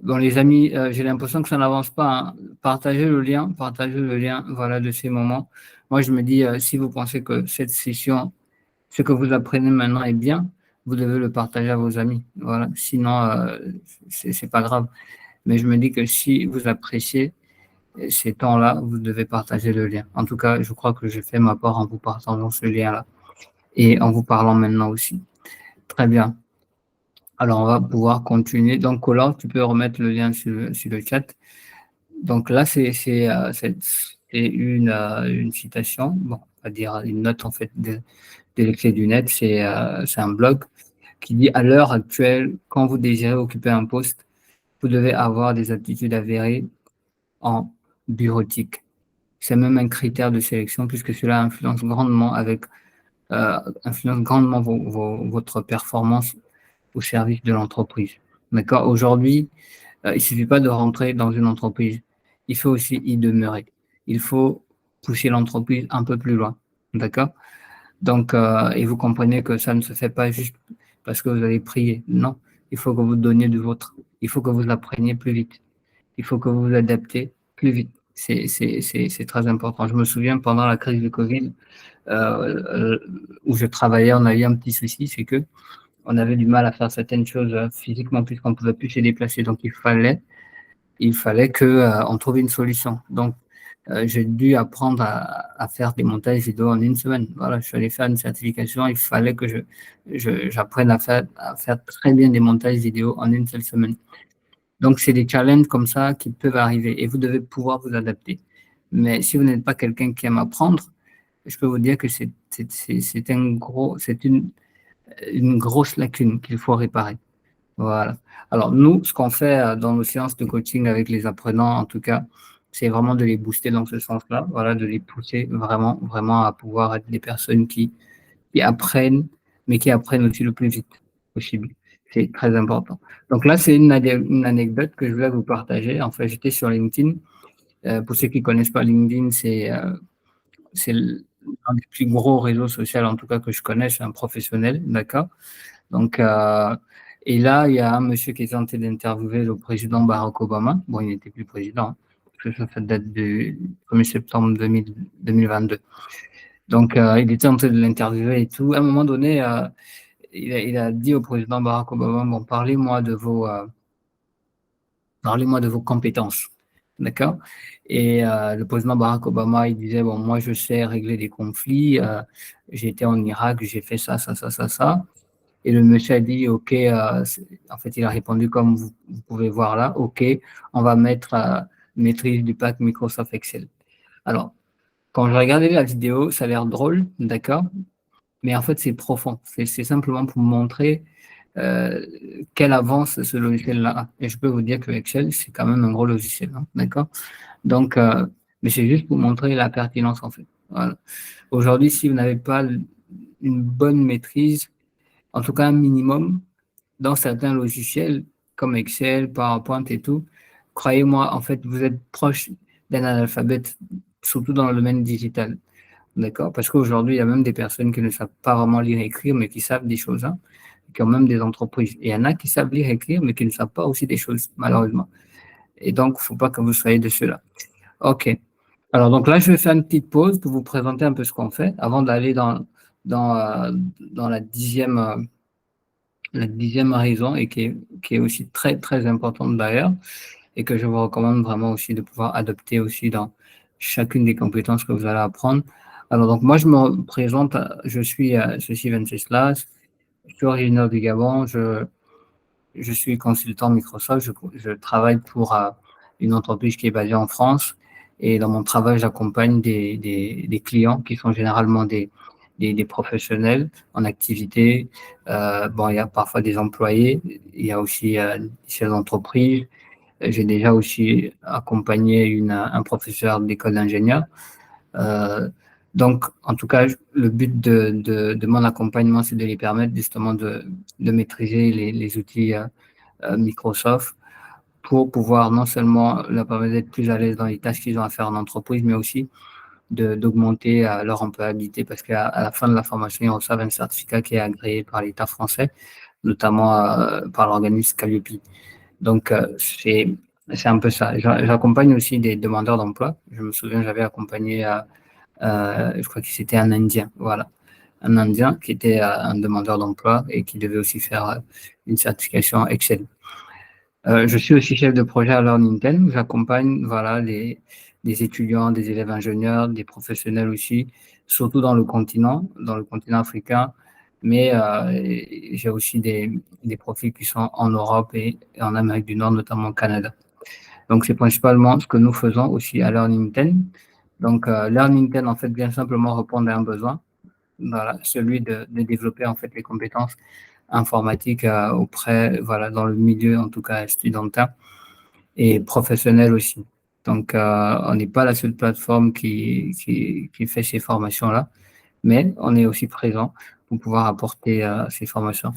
Bon, les amis, j'ai l'impression que ça n'avance pas, hein. Partagez le lien, voilà, de ces moments. Moi, je me dis, si vous pensez que cette session, ce que vous apprenez maintenant est bien, vous devez le partager à vos amis. Voilà. Sinon, c'est pas grave. Mais je me dis que si vous appréciez ces temps-là, vous devez partager le lien. En tout cas, je crois que j'ai fait ma part en vous partageant ce lien-là et en vous parlant maintenant aussi. Très bien. Alors, on va pouvoir continuer. Donc, Colin, tu peux remettre le lien sur le chat. Donc là, c'est une citation, bon, on va dire une note en fait des clés du net. C'est un blog qui dit: à l'heure actuelle, quand vous désirez occuper un poste, vous devez avoir des aptitudes avérées en bureautique. C'est même un critère de sélection puisque cela influence grandement votre performance au service de l'entreprise. D'accord? Aujourd'hui, il ne suffit pas de rentrer dans une entreprise, il faut aussi y demeurer. Il faut pousser l'entreprise un peu plus loin. D'accord? Donc, et vous comprenez que ça ne se fait pas juste parce que vous allez prier. Non, il faut que vous donniez de votre. Il faut que vous appreniez plus vite. Il faut que vous vous adaptez plus vite. C'est très important. Je me souviens pendant la crise du Covid, euh, où je travaillais, on a eu un petit souci, c'est que on avait du mal à faire certaines choses physiquement puisqu'on ne pouvait plus se déplacer. Donc il fallait que on trouve une solution. Donc j'ai dû apprendre à faire des montages vidéo en une semaine. Voilà, je suis allé faire une certification. Il fallait que j'apprenne à faire très bien des montages vidéo en une seule semaine. Donc, c'est des challenges comme ça qui peuvent arriver et vous devez pouvoir vous adapter. Mais si vous n'êtes pas quelqu'un qui aime apprendre, je peux vous dire que c'est un gros, c'est une grosse lacune qu'il faut réparer. Voilà. Alors, nous, ce qu'on fait dans nos séances de coaching avec les apprenants, en tout cas, c'est vraiment de les booster dans ce sens-là. Voilà, de les pousser vraiment, vraiment à pouvoir être des personnes qui apprennent, mais qui apprennent aussi le plus vite possible. C'est très important. Donc là, c'est une anecdote que je voulais vous partager. En fait, j'étais sur LinkedIn. Pour ceux qui ne connaissent pas LinkedIn, c'est un des plus gros réseaux sociaux, en tout cas que je connais. C'est un professionnel, d'accord. Donc, et là, il y a un monsieur qui est tenté d'interviewer le président Barack Obama. Bon, il n'était plus président, parce que ça date du 1er septembre 2022. Donc, il était en train de l'interviewer et tout. À un moment donné, il a dit au président Barack Obama, bon, parlez-moi de vos compétences. D'accord? Et le président Barack Obama, il disait, bon, moi, je sais régler des conflits. J'ai été en Irak, j'ai fait ça, ça, ça, ça, ça. Et le monsieur a dit, OK, en fait, il a répondu comme vous pouvez voir là, OK, on va mettre maîtrise du pack Microsoft Excel. Alors, quand je regardais la vidéo, ça a l'air drôle, d'accord? Mais en fait, c'est profond. C'est simplement pour montrer euh, quelle avance ce logiciel-là a. Et je peux vous dire que Excel, c'est quand même un gros logiciel, hein, d'accord? Donc, mais c'est juste pour montrer la pertinence, en fait. Voilà. Aujourd'hui, si vous n'avez pas une bonne maîtrise, en tout cas un minimum, dans certains logiciels comme Excel, PowerPoint et tout, croyez-moi, en fait, vous êtes proche d'un analphabète, surtout dans le domaine digital. D'accord? Parce qu'aujourd'hui, il y a même des personnes qui ne savent pas vraiment lire et écrire, mais qui savent des choses, hein, qui ont même des entreprises. Et il y en a qui savent lire et écrire, mais qui ne savent pas aussi des choses, malheureusement. Et donc, il ne faut pas que vous soyez de ceux-là. OK. Alors, donc là, je vais faire une petite pause pour vous présenter un peu ce qu'on fait avant d'aller dans, euh, dans la dixième raison et qui est aussi très, très importante d'ailleurs et que je vous recommande vraiment aussi de pouvoir adopter aussi dans chacune des compétences que vous allez apprendre. Alors, donc, moi, je me présente, je suis Venceslas, je suis originaire du Gabon, je suis consultant Microsoft, je travaille pour une entreprise qui est basée en France et dans mon travail, j'accompagne des clients qui sont généralement des professionnels en activité. Bon, il y a parfois des employés, il y a aussi des chefs d'entreprise. J'ai déjà aussi accompagné un professeur d'école d'ingénieur. Euh, donc, en tout cas, le but de mon accompagnement, c'est de les permettre justement de maîtriser les outils Microsoft pour pouvoir non seulement leur permettre d'être plus à l'aise dans les tâches qu'ils ont à faire en entreprise, mais aussi d'augmenter leur employabilité parce qu'à la fin de la formation, ils reçoivent un certificat qui est agréé par l'État français, notamment par l'organisme Calliope. Donc, c'est un peu ça. J'accompagne aussi des demandeurs d'emploi. Je me souviens, j'avais accompagné, je crois que c'était un Indien, voilà. Un Indien qui était un demandeur d'emploi et qui devait aussi faire une certification Excel. Je suis aussi chef de projet à Learnintel. J'accompagne voilà, des étudiants, des élèves ingénieurs, des professionnels aussi, surtout dans le continent africain. Mais j'ai aussi des profils qui sont en Europe et en Amérique du Nord, notamment au Canada. Donc, c'est principalement ce que nous faisons aussi à Learnintel. Donc, Learnintel, en fait, vient simplement répondre à un besoin, voilà, celui de développer en fait les compétences informatiques auprès, voilà, dans le milieu en tout cas studentin et professionnel aussi. Donc, on n'est pas la seule plateforme qui fait ces formations-là, mais on est aussi présent pour pouvoir apporter ces formations.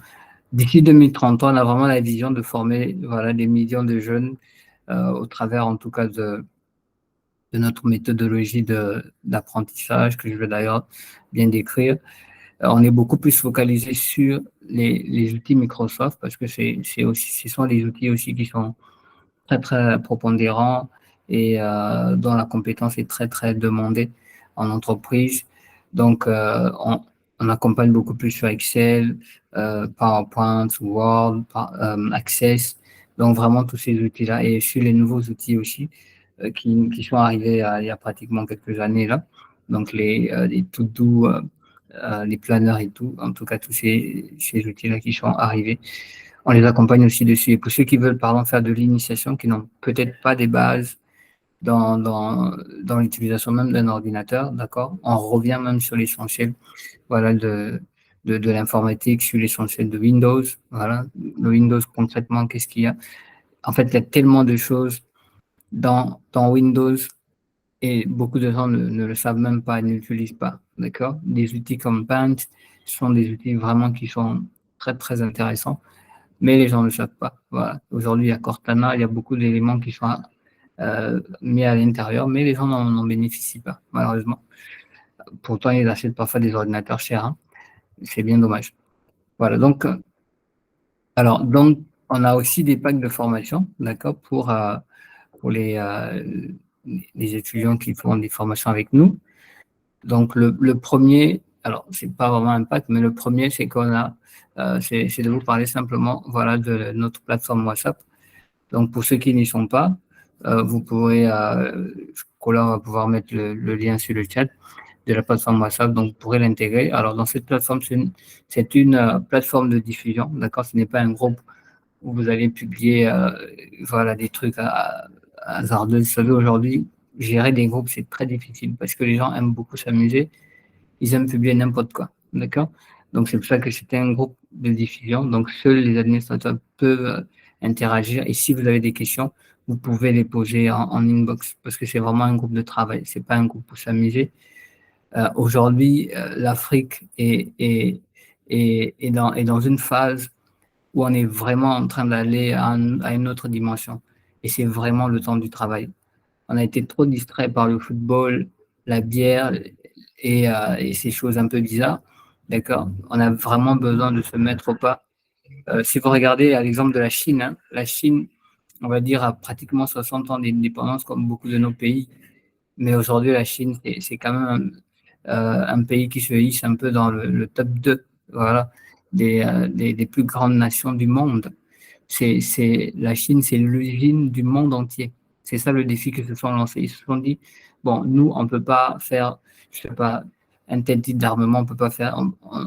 D'ici 2030, on a vraiment la vision de former voilà, des millions de jeunes au travers en tout cas de notre méthodologie d'apprentissage que je vais d'ailleurs bien décrire. On est beaucoup plus focalisé sur les outils Microsoft parce que ce sont les outils aussi qui sont très, très prépondérants et dont la compétence est très, très demandée en entreprise. Donc, on accompagne beaucoup plus sur Excel, PowerPoint, Word, Access. Donc, vraiment tous ces outils-là et sur les nouveaux outils aussi qui sont arrivés il y a pratiquement quelques années là. Donc, les to-do, les planeurs et tout, en tout cas, tous ces outils-là qui sont arrivés. On les accompagne aussi dessus. Et pour ceux qui veulent, par exemple, faire de l'initiation, qui n'ont peut-être pas des bases dans l'utilisation même d'un ordinateur, d'accord? On revient même sur l'essentiel, voilà, de l'informatique, sur l'essentiel de Windows, voilà. Le Windows, concrètement, qu'est-ce qu'il y a? En fait, il y a tellement de choses dans Windows et beaucoup de gens ne le savent même pas, ne l'utilisent pas, d'accord? Des outils comme Paint sont des outils vraiment qui sont très, très intéressants, mais les gens ne le savent pas. Voilà. Aujourd'hui, il y a Cortana, il y a beaucoup d'éléments qui sont mis à l'intérieur, mais les gens n'en bénéficient pas, malheureusement. Pourtant, ils achètent parfois des ordinateurs chers, hein. C'est bien dommage. Voilà, donc, on a aussi des packs de formation, d'accord, pour les étudiants qui font des formations avec nous. Donc, le premier, alors, c'est pas vraiment un pack, mais le premier, c'est c'est de vous parler simplement, voilà, de notre plateforme WhatsApp. Donc, pour ceux qui n'y sont pas, vous pourrez, Colin va pouvoir mettre le lien sur le chat de la plateforme WhatsApp, donc vous pourrez l'intégrer. Alors, dans cette plateforme, c'est une plateforme de diffusion, d'accord? Ce n'est pas un groupe où vous allez publier, voilà, des trucs hasardeux. Vous savez, aujourd'hui, gérer des groupes, c'est très difficile parce que les gens aiment beaucoup s'amuser, ils aiment publier n'importe quoi, d'accord? Donc, c'est pour ça que c'était un groupe de diffusion. Donc, seuls les administrateurs peuvent interagir. Et si vous avez des questions, vous pouvez les poser en inbox parce que c'est vraiment un groupe de travail. C'est pas un groupe pour s'amuser. Aujourd'hui, l'Afrique est dans une phase où on est vraiment en train d'aller à une autre dimension. Et c'est vraiment le temps du travail. On a été trop distrait par le football, la bière et ces choses un peu bizarres. D'accord? On a vraiment besoin de se mettre au pas. Si vous regardez à l'exemple de la Chine, hein, la Chine, on va dire, a pratiquement 60 ans d'indépendance comme beaucoup de nos pays. Mais aujourd'hui, la Chine, c'est quand même un pays qui se hisse un peu dans le top 2, voilà, des plus grandes nations du monde. La Chine, c'est l'usine du monde entier. C'est ça le défi qu'ils se sont lancés. Ils se sont dit, bon, nous, on ne peut pas faire, je sais pas, un tel type d'armement, on peut pas faire,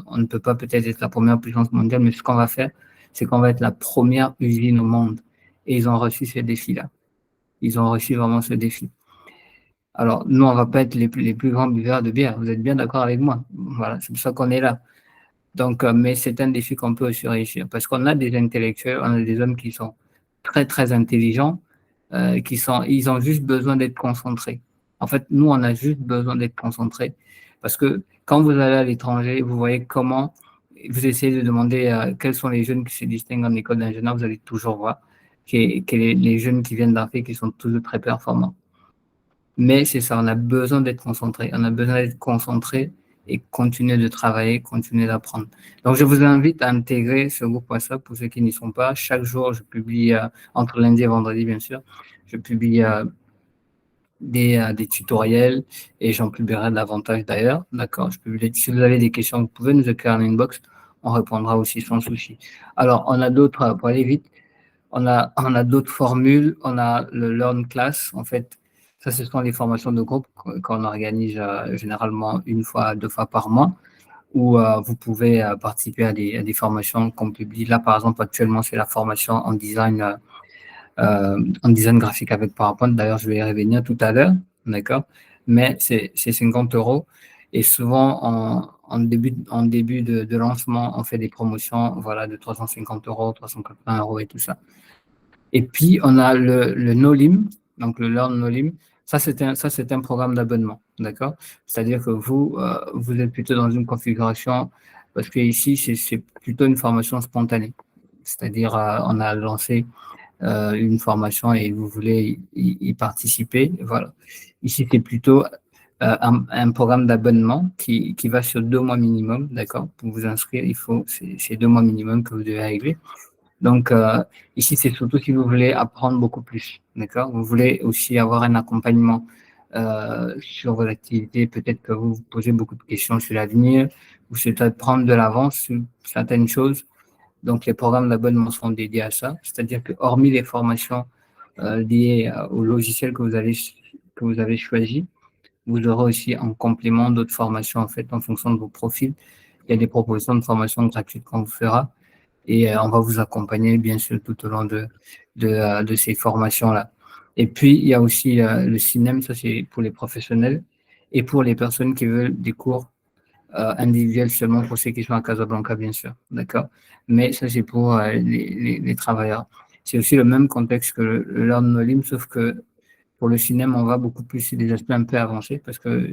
on ne peut pas peut-être être la première puissance mondiale, mais ce qu'on va faire, c'est qu'on va être la première usine au monde. Et ils ont reçu ce défi-là. Ils ont reçu vraiment ce défi. Alors, nous, on va pas être les plus grands buveurs de bière. Vous êtes bien d'accord avec moi? Voilà, c'est pour ça qu'on est là. Donc, mais c'est un défi qu'on peut aussi réussir parce qu'on a des intellectuels, on a des hommes qui sont très, très intelligents, ils ont juste besoin d'être concentrés. En fait, nous, on a juste besoin d'être concentrés parce que quand vous allez à l'étranger, vous voyez comment vous essayez de demander quels sont les jeunes qui se distinguent en école d'ingénieur, vous allez toujours voir que les jeunes qui viennent d'Afrique, qui sont toujours très performants. Mais c'est ça, on a besoin d'être concentré. On a besoin d'être concentré et continuer de travailler, continuer d'apprendre. Donc, je vous invite à intégrer ce groupe WhatsApp pour ceux qui n'y sont pas. Chaque jour, je publie, entre lundi et vendredi, bien sûr, je publie des tutoriels et j'en publierai davantage d'ailleurs. D'accord? Si vous avez des questions, vous pouvez nous écrire en inbox. On répondra aussi sans souci. Alors, on a d'autres, pour aller vite, on a d'autres formules. On a le Learn Class. En fait, ça, ce sont les formations de groupe qu'on organise généralement une fois, deux fois par mois, où vous pouvez participer à des formations qu'on publie. Là, par exemple, actuellement, c'est la formation en design graphique avec PowerPoint. D'ailleurs, je vais y revenir tout à l'heure, d'accord? Mais c'est 50 euros. Et souvent, en début de lancement, on fait des promotions, voilà, de 350 euros, 380 euros et tout ça. Et puis, on a le NoLim, donc le Learn NoLim. Ça, c'est un programme d'abonnement, d'accord? C'est-à-dire que vous êtes plutôt dans une configuration, parce que ici, c'est plutôt une formation spontanée. C'est-à-dire, on a lancé une formation et vous voulez y participer, voilà. Ici, c'est plutôt un programme d'abonnement qui va sur 2 mois minimum, d'accord? Pour vous inscrire, c'est 2 mois minimum que vous devez régler. Donc, ici, c'est surtout si vous voulez apprendre beaucoup plus, d'accord? Vous voulez aussi avoir un accompagnement sur vos activités. Peut-être que vous vous posez beaucoup de questions sur l'avenir, vous souhaitez prendre de l'avance sur certaines choses. Donc, les programmes d'abonnement sont dédiés à ça. C'est-à-dire que, hormis les formations liées au logiciel que vous avez choisi, vous aurez aussi en complément d'autres formations, en fait, en fonction de vos profils. Il y a des propositions de formation gratuites qu'on vous fera et on va vous accompagner, bien sûr, tout au long de ces formations-là. Et puis, il y a aussi le cinéma, ça c'est pour les professionnels et pour les personnes qui veulent des cours individuels seulement pour ceux qui sont à Casablanca, bien sûr. D'accord? Mais ça, c'est pour les travailleurs. C'est aussi le même contexte que le Learn Nolim, sauf que pour le cinéma, on va beaucoup plus sur des aspects un peu avancés parce que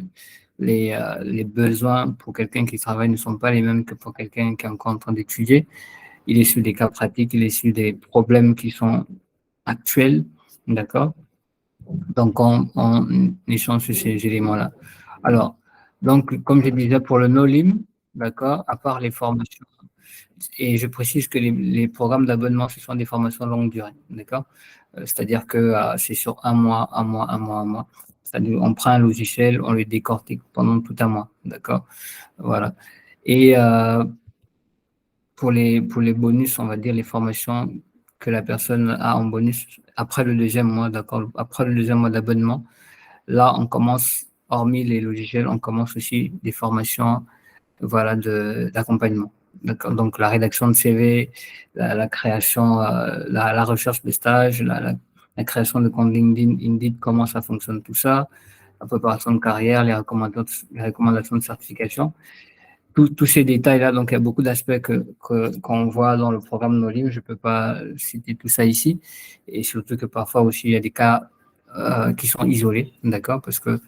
les besoins pour quelqu'un qui travaille ne sont pas les mêmes que pour quelqu'un qui est encore en train d'étudier. Il est sur des cas pratiques, il est sur des problèmes qui sont actuels, d'accord? Donc, on échange sur ces éléments-là. Alors, donc, comme je disais, pour le NoLIM, d'accord, à part les formations, et je précise que les programmes d'abonnement, ce sont des formations longue durée, d'accord? C'est-à-dire que c'est sur un mois, un mois, un mois, un mois. C'est-à-dire, on prend un logiciel, on le décortique pendant tout un mois, d'accord? Voilà. Et pour les bonus, on va dire les formations que la personne a en bonus après le deuxième mois, d'accord, après le deuxième mois d'abonnement, là, on commence, hormis les logiciels, on commence aussi des formations, voilà, d'accompagnement. D'accord. Donc, la rédaction de CV, la création, la recherche de stage, la création de compte LinkedIn, Indeed, comment ça fonctionne tout ça, la préparation de carrière, les recommandations de certification. Tous ces détails-là, donc il y a beaucoup d'aspects qu'on voit dans le programme de nos livres. Je ne peux pas citer tout ça ici. Et surtout que parfois aussi, il y a des cas qui sont isolés, d'accord? Parce que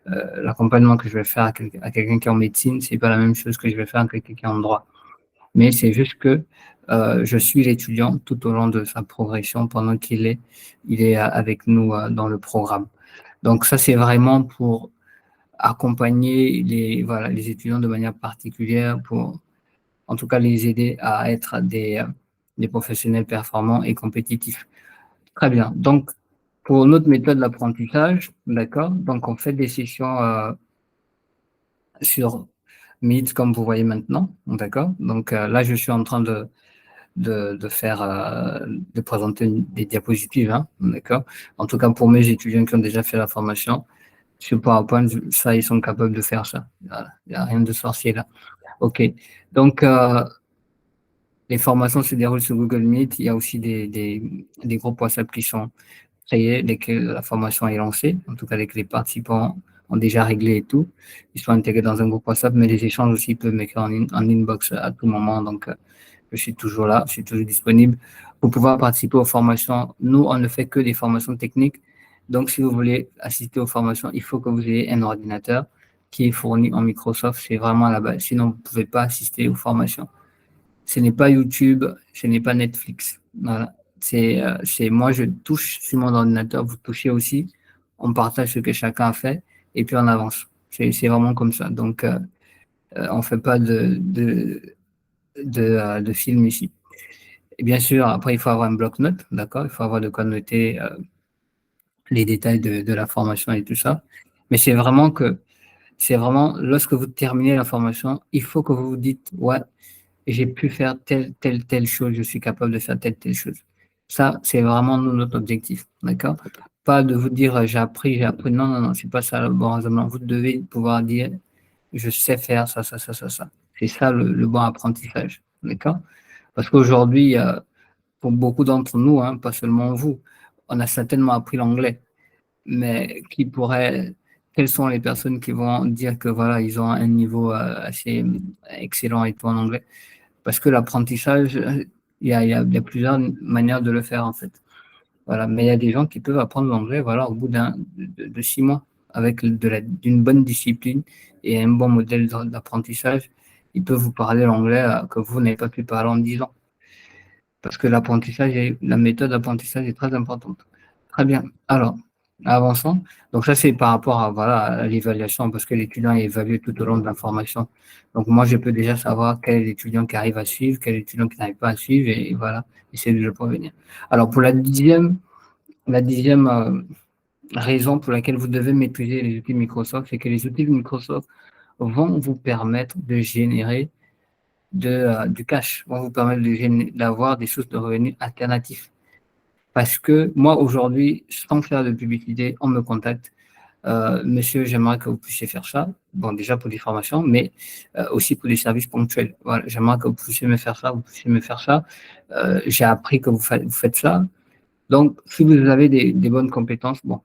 l'accompagnement que je vais faire à quelqu'un qui est en médecine, c'est pas la même chose que je vais faire à quelqu'un qui est en droit. Mais c'est juste que je suis l'étudiant tout au long de sa progression pendant il est avec nous dans le programme. Donc ça, c'est vraiment pour accompagner voilà, les étudiants de manière particulière pour, en tout cas, les aider à être des professionnels performants et compétitifs. Très bien. Donc, pour notre méthode d'apprentissage, d'accord, donc on fait des sessions sur Meet, comme vous voyez maintenant, d'accord. Donc là, je suis en train de faire, de présenter des diapositives, hein, d'accord. En tout cas, pour mes étudiants qui ont déjà fait la formation, sur PowerPoint, ça, ils sont capables de faire ça. Voilà. Il n'y a rien de sorcier là. OK. Donc, les formations se déroulent sur Google Meet. Il y a aussi des groupes WhatsApp qui sont créés dès que la formation est lancée. En tout cas, dès que les participants ont déjà réglé et tout. Ils sont intégrés dans un groupe WhatsApp, mais les échanges aussi peuvent m'écrire en inbox à tout moment. Donc, je suis toujours là, je suis toujours disponible pour pouvoir participer aux formations. Nous, on ne fait que des formations techniques. Donc, si vous voulez assister aux formations, il faut que vous ayez un ordinateur qui est fourni en Microsoft. C'est vraiment la base. Sinon, vous ne pouvez pas assister aux formations. Ce n'est pas YouTube, ce n'est pas Netflix. Voilà. C'est moi, je touche sur mon ordinateur, vous touchez aussi. On partage ce que chacun a fait et puis on avance. C'est vraiment comme ça. Donc, on ne fait pas de film ici. Et bien sûr, après, il faut avoir un bloc-notes, d'accord? Il faut avoir de quoi noter les détails de la formation et tout ça. Mais c'est vraiment, lorsque vous terminez la formation, il faut que vous vous dites, ouais, j'ai pu faire telle chose, je suis capable de faire telle chose. Ça, c'est vraiment notre objectif, d'accord? Pas de vous dire, j'ai appris. Non, non, non, c'est pas ça le bon raisonnement. Vous devez pouvoir dire, je sais faire ça, ça, ça, ça, ça. C'est ça le bon apprentissage, d'accord? Parce qu'aujourd'hui, pour beaucoup d'entre nous, hein, pas seulement vous, on a certainement appris l'anglais, mais quelles sont les personnes qui vont dire que voilà, ils ont un niveau assez excellent et tout en anglais? Parce que l'apprentissage, il y a plusieurs manières de le faire en fait. Voilà, mais il y a des gens qui peuvent apprendre l'anglais, voilà, au bout de 6 mois, avec d'une bonne discipline et un bon modèle d'apprentissage, ils peuvent vous parler l'anglais que vous n'avez pas pu parler en 10 ans. Parce que la méthode d'apprentissage est très importante. Très bien. Alors, avançant. Donc ça, c'est par rapport à, voilà, à l'évaluation, parce que l'étudiant est évalué tout au long de la formation. Donc moi, je peux déjà savoir quel est l'étudiant qui arrive à suivre, quel est l'étudiant qui n'arrive pas à suivre, et voilà, essayer de le prévenir. Alors pour la dixième raison pour laquelle vous devez maîtriser les outils Microsoft, c'est que les outils Microsoft vont vous permettre de générer du cash, vont vous permettre d'avoir des sources de revenus alternatifs. Parce que moi, aujourd'hui, sans faire de publicité, on me contacte. Monsieur, j'aimerais que vous puissiez faire ça. Bon, déjà pour des formations, mais aussi pour des services ponctuels. Voilà, j'aimerais que vous puissiez me faire ça, vous puissiez me faire ça. J'ai appris que vous faites ça. Donc, si vous avez des bonnes compétences, bon,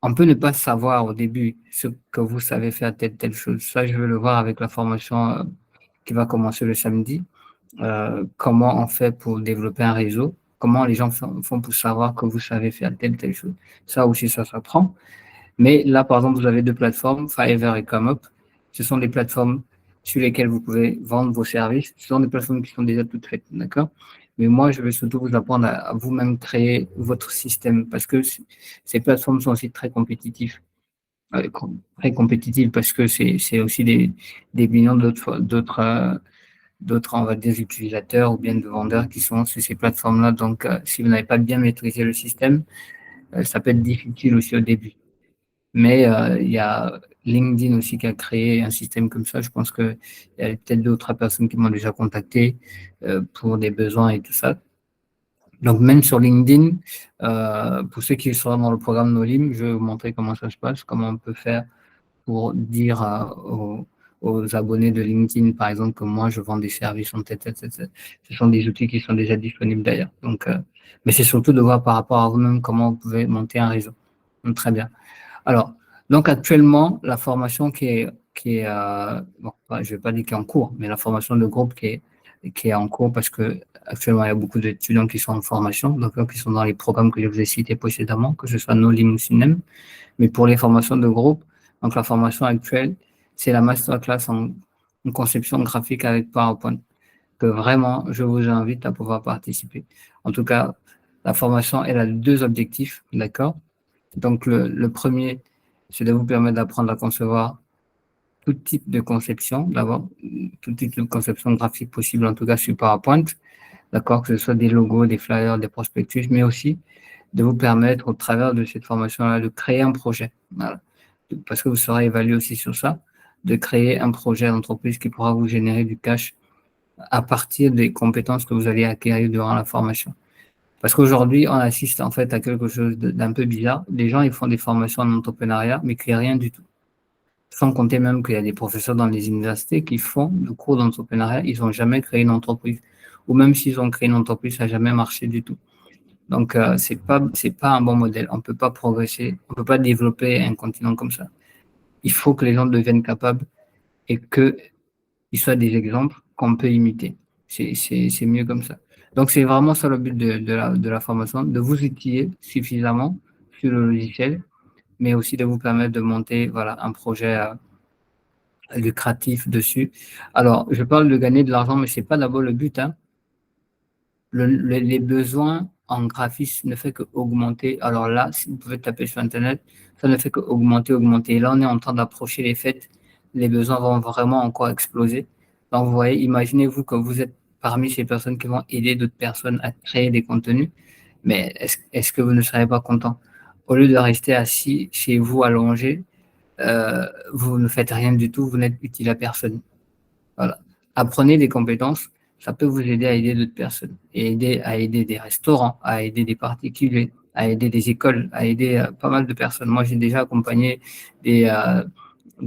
on peut ne pas savoir au début ce que vous savez faire telle chose. Ça, je veux le voir avec la formation qui va commencer le samedi. Comment on fait pour développer un réseau, comment les gens font pour savoir que vous savez faire telle chose. Ça aussi, ça s'apprend. Mais là, par exemple, vous avez deux plateformes, Fiverr et ComeUp. Ce sont des plateformes sur lesquelles vous pouvez vendre vos services. Ce sont des plateformes qui sont déjà toutes faites, d'accord? Mais moi, je vais surtout vous apprendre à vous-même créer votre système parce que ces plateformes sont aussi très compétitives. euh, Très compétitives parce que c'est aussi des millions d'autres, on va dire, utilisateurs ou bien de vendeurs qui sont sur ces plateformes-là. Donc, si vous n'avez pas bien maîtrisé le système, ça peut être difficile aussi au début. Mais il y a LinkedIn aussi qui a créé un système comme ça. Je pense qu'il y a peut-être d'autres personnes qui m'ont déjà contacté pour des besoins et tout ça. Donc, même sur LinkedIn, pour ceux qui seront dans le programme Nolim, je vais vous montrer comment ça se passe, comment on peut faire pour dire aux abonnés de LinkedIn, par exemple, que moi, je vends des services en tête, etc. Ce sont des outils qui sont déjà disponibles d'ailleurs. Donc, mais c'est surtout de voir par rapport à vous-même comment vous pouvez monter un réseau. Donc, très bien. Alors, donc actuellement, la formation qui est bon, je vais pas dire qui est en cours, mais la formation de groupe qui est en cours parce que actuellement, il y a beaucoup d'étudiants qui sont en formation, donc qui sont dans les programmes que je vous ai cités précédemment, que ce soit Nolim ou Sinem. Mais pour les formations de groupe, donc la formation actuelle, c'est la masterclass en conception graphique avec PowerPoint, que vraiment, je vous invite à pouvoir participer. En tout cas, la formation, elle a deux objectifs, d'accord? Donc, le premier, c'est de vous permettre d'apprendre à concevoir tout type de conception, d'abord, tout type de conception graphique possible, en tout cas sur PowerPoint, d'accord, que ce soit des logos, des flyers, des prospectus, mais aussi de vous permettre, au travers de cette formation-là, de créer un projet. Voilà. Parce que vous serez évalué aussi sur ça, de créer un projet d'entreprise qui pourra vous générer du cash à partir des compétences que vous allez acquérir durant la formation. Parce qu'aujourd'hui, on assiste en fait à quelque chose d'un peu bizarre. Les gens, ils font des formations en entrepreneuriat, mais qui rien du tout. Sans compter même qu'il y a des professeurs dans les universités qui font le cours d'entrepreneuriat, ils n'ont jamais créé une entreprise. Ou même s'ils ont créé une entreprise, ça n'a jamais marché du tout. Donc, c'est pas un bon modèle. On ne peut pas progresser, on ne peut pas développer un continent comme ça. Il faut que les gens deviennent capables et qu'ils soient des exemples qu'on peut imiter. C'est mieux comme ça. Donc, c'est vraiment ça le but de la formation, de vous outiller suffisamment sur le logiciel, mais aussi de vous permettre de monter voilà, un projet lucratif dessus. Alors, je parle de gagner de l'argent, mais ce n'est pas d'abord le but. Hein. Les besoins en graphisme ne fait qu'augmenter. Alors là, si vous pouvez taper sur Internet, ça ne fait qu'augmenter, augmenter. Et là, on est en train d'approcher les fêtes. Les besoins vont vraiment encore exploser. Donc, vous voyez, imaginez-vous que vous êtes parmi ces personnes qui vont aider d'autres personnes à créer des contenus. Mais est-ce que vous ne serez pas content? Au lieu de rester assis chez vous allongé, vous ne faites rien du tout, vous n'êtes utile à personne. Voilà. Apprenez des compétences, ça peut vous aider à aider d'autres personnes, et à aider des restaurants, à aider des particuliers, à aider des écoles, à aider pas mal de personnes. Moi, j'ai déjà accompagné des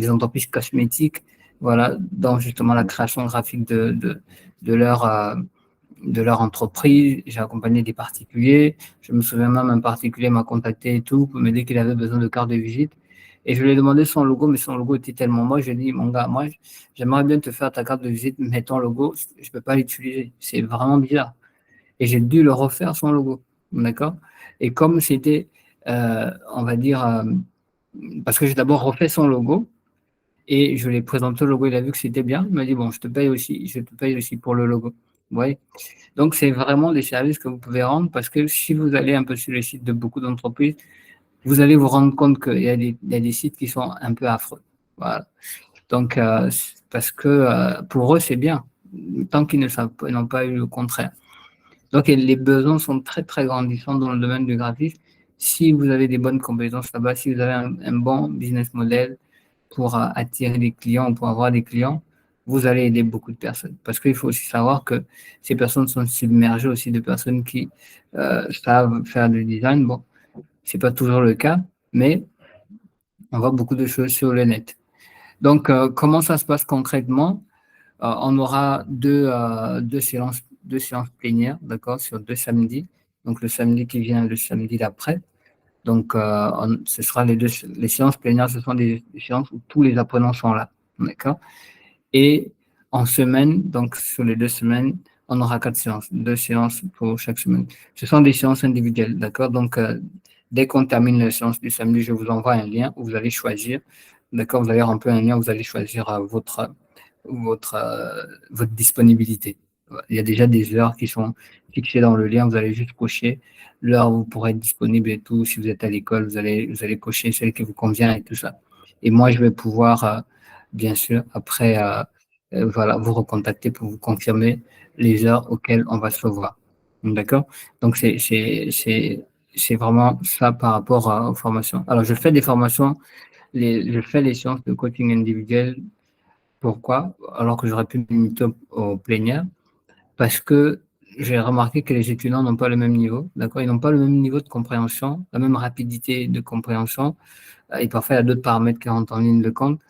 entreprises cosmétiques, voilà, dans justement la création graphique de leur, de leur entreprise. J'ai accompagné des particuliers. Je me souviens même un particulier m'a contacté et tout pour me dire qu'il avait besoin de carte de visite. Et je lui ai demandé son logo, mais son logo était tellement moche. Je lui ai dit, mon gars, moi, j'aimerais bien te faire ta carte de visite, mais ton logo, je ne peux pas l'utiliser. C'est vraiment bizarre. Et j'ai dû le refaire son logo. D'accord? Et comme c'était, on va dire, parce que j'ai d'abord refait son logo et je lui ai présenté le logo, il a vu que c'était bien. Il m'a dit, bon, je te paye aussi pour le logo. Vous voyez? Donc, c'est vraiment des services que vous pouvez rendre parce que si vous allez un peu sur les sites de beaucoup d'entreprises, vous allez vous rendre compte qu'il y a des sites qui sont un peu affreux. Voilà. Donc, parce que pour eux, c'est bien, tant qu'ils ne savent pas, ils n'ont pas eu le contraire. Donc, les besoins sont très, très grandissants dans le domaine du graphisme. Si vous avez des bonnes compétences là-bas, si vous avez un bon business model pour attirer des clients ou pour avoir des clients, vous allez aider beaucoup de personnes. Parce qu'il faut aussi savoir que ces personnes sont submergées aussi de personnes qui savent faire du design. Bon, c'est pas toujours le cas, mais on voit beaucoup de choses sur le net. Donc, comment ça se passe concrètement? On aura deux séances plénières, d'accord, sur 2 samedis. Donc, le samedi qui vient et le samedi d'après. Donc, ce sera les séances plénières, ce sont des séances où tous les apprenants sont là, d'accord. Et en semaine, donc sur les 2 semaines, on aura 4 séances, 2 séances pour chaque semaine. Ce sont des séances individuelles, d'accord. Donc, dès qu'on termine la séance du samedi, je vous envoie un lien où vous allez choisir, d'accord. Vous allez remplir un lien, vous allez choisir votre disponibilité. Il y a déjà des heures qui sont fixées dans le lien, vous allez juste cocher l'heure où vous pourrez être disponible et tout. Si vous êtes à l'école, vous allez cocher celle qui vous convient et tout ça. Et moi, je vais pouvoir, bien sûr, après, voilà, vous recontacter pour vous confirmer les heures auxquelles on va se revoir. D'accord? Donc, c'est vraiment ça par rapport aux formations. Alors, je fais des formations, je fais les séances de coaching individuel. Pourquoi? Alors que j'aurais pu me limiter au plénière, parce que j'ai remarqué que les étudiants n'ont pas le même niveau, d'accord? Ils n'ont pas le même niveau de compréhension, la même rapidité de compréhension, et parfois il y a d'autres paramètres qui rentrent en ligne de compte.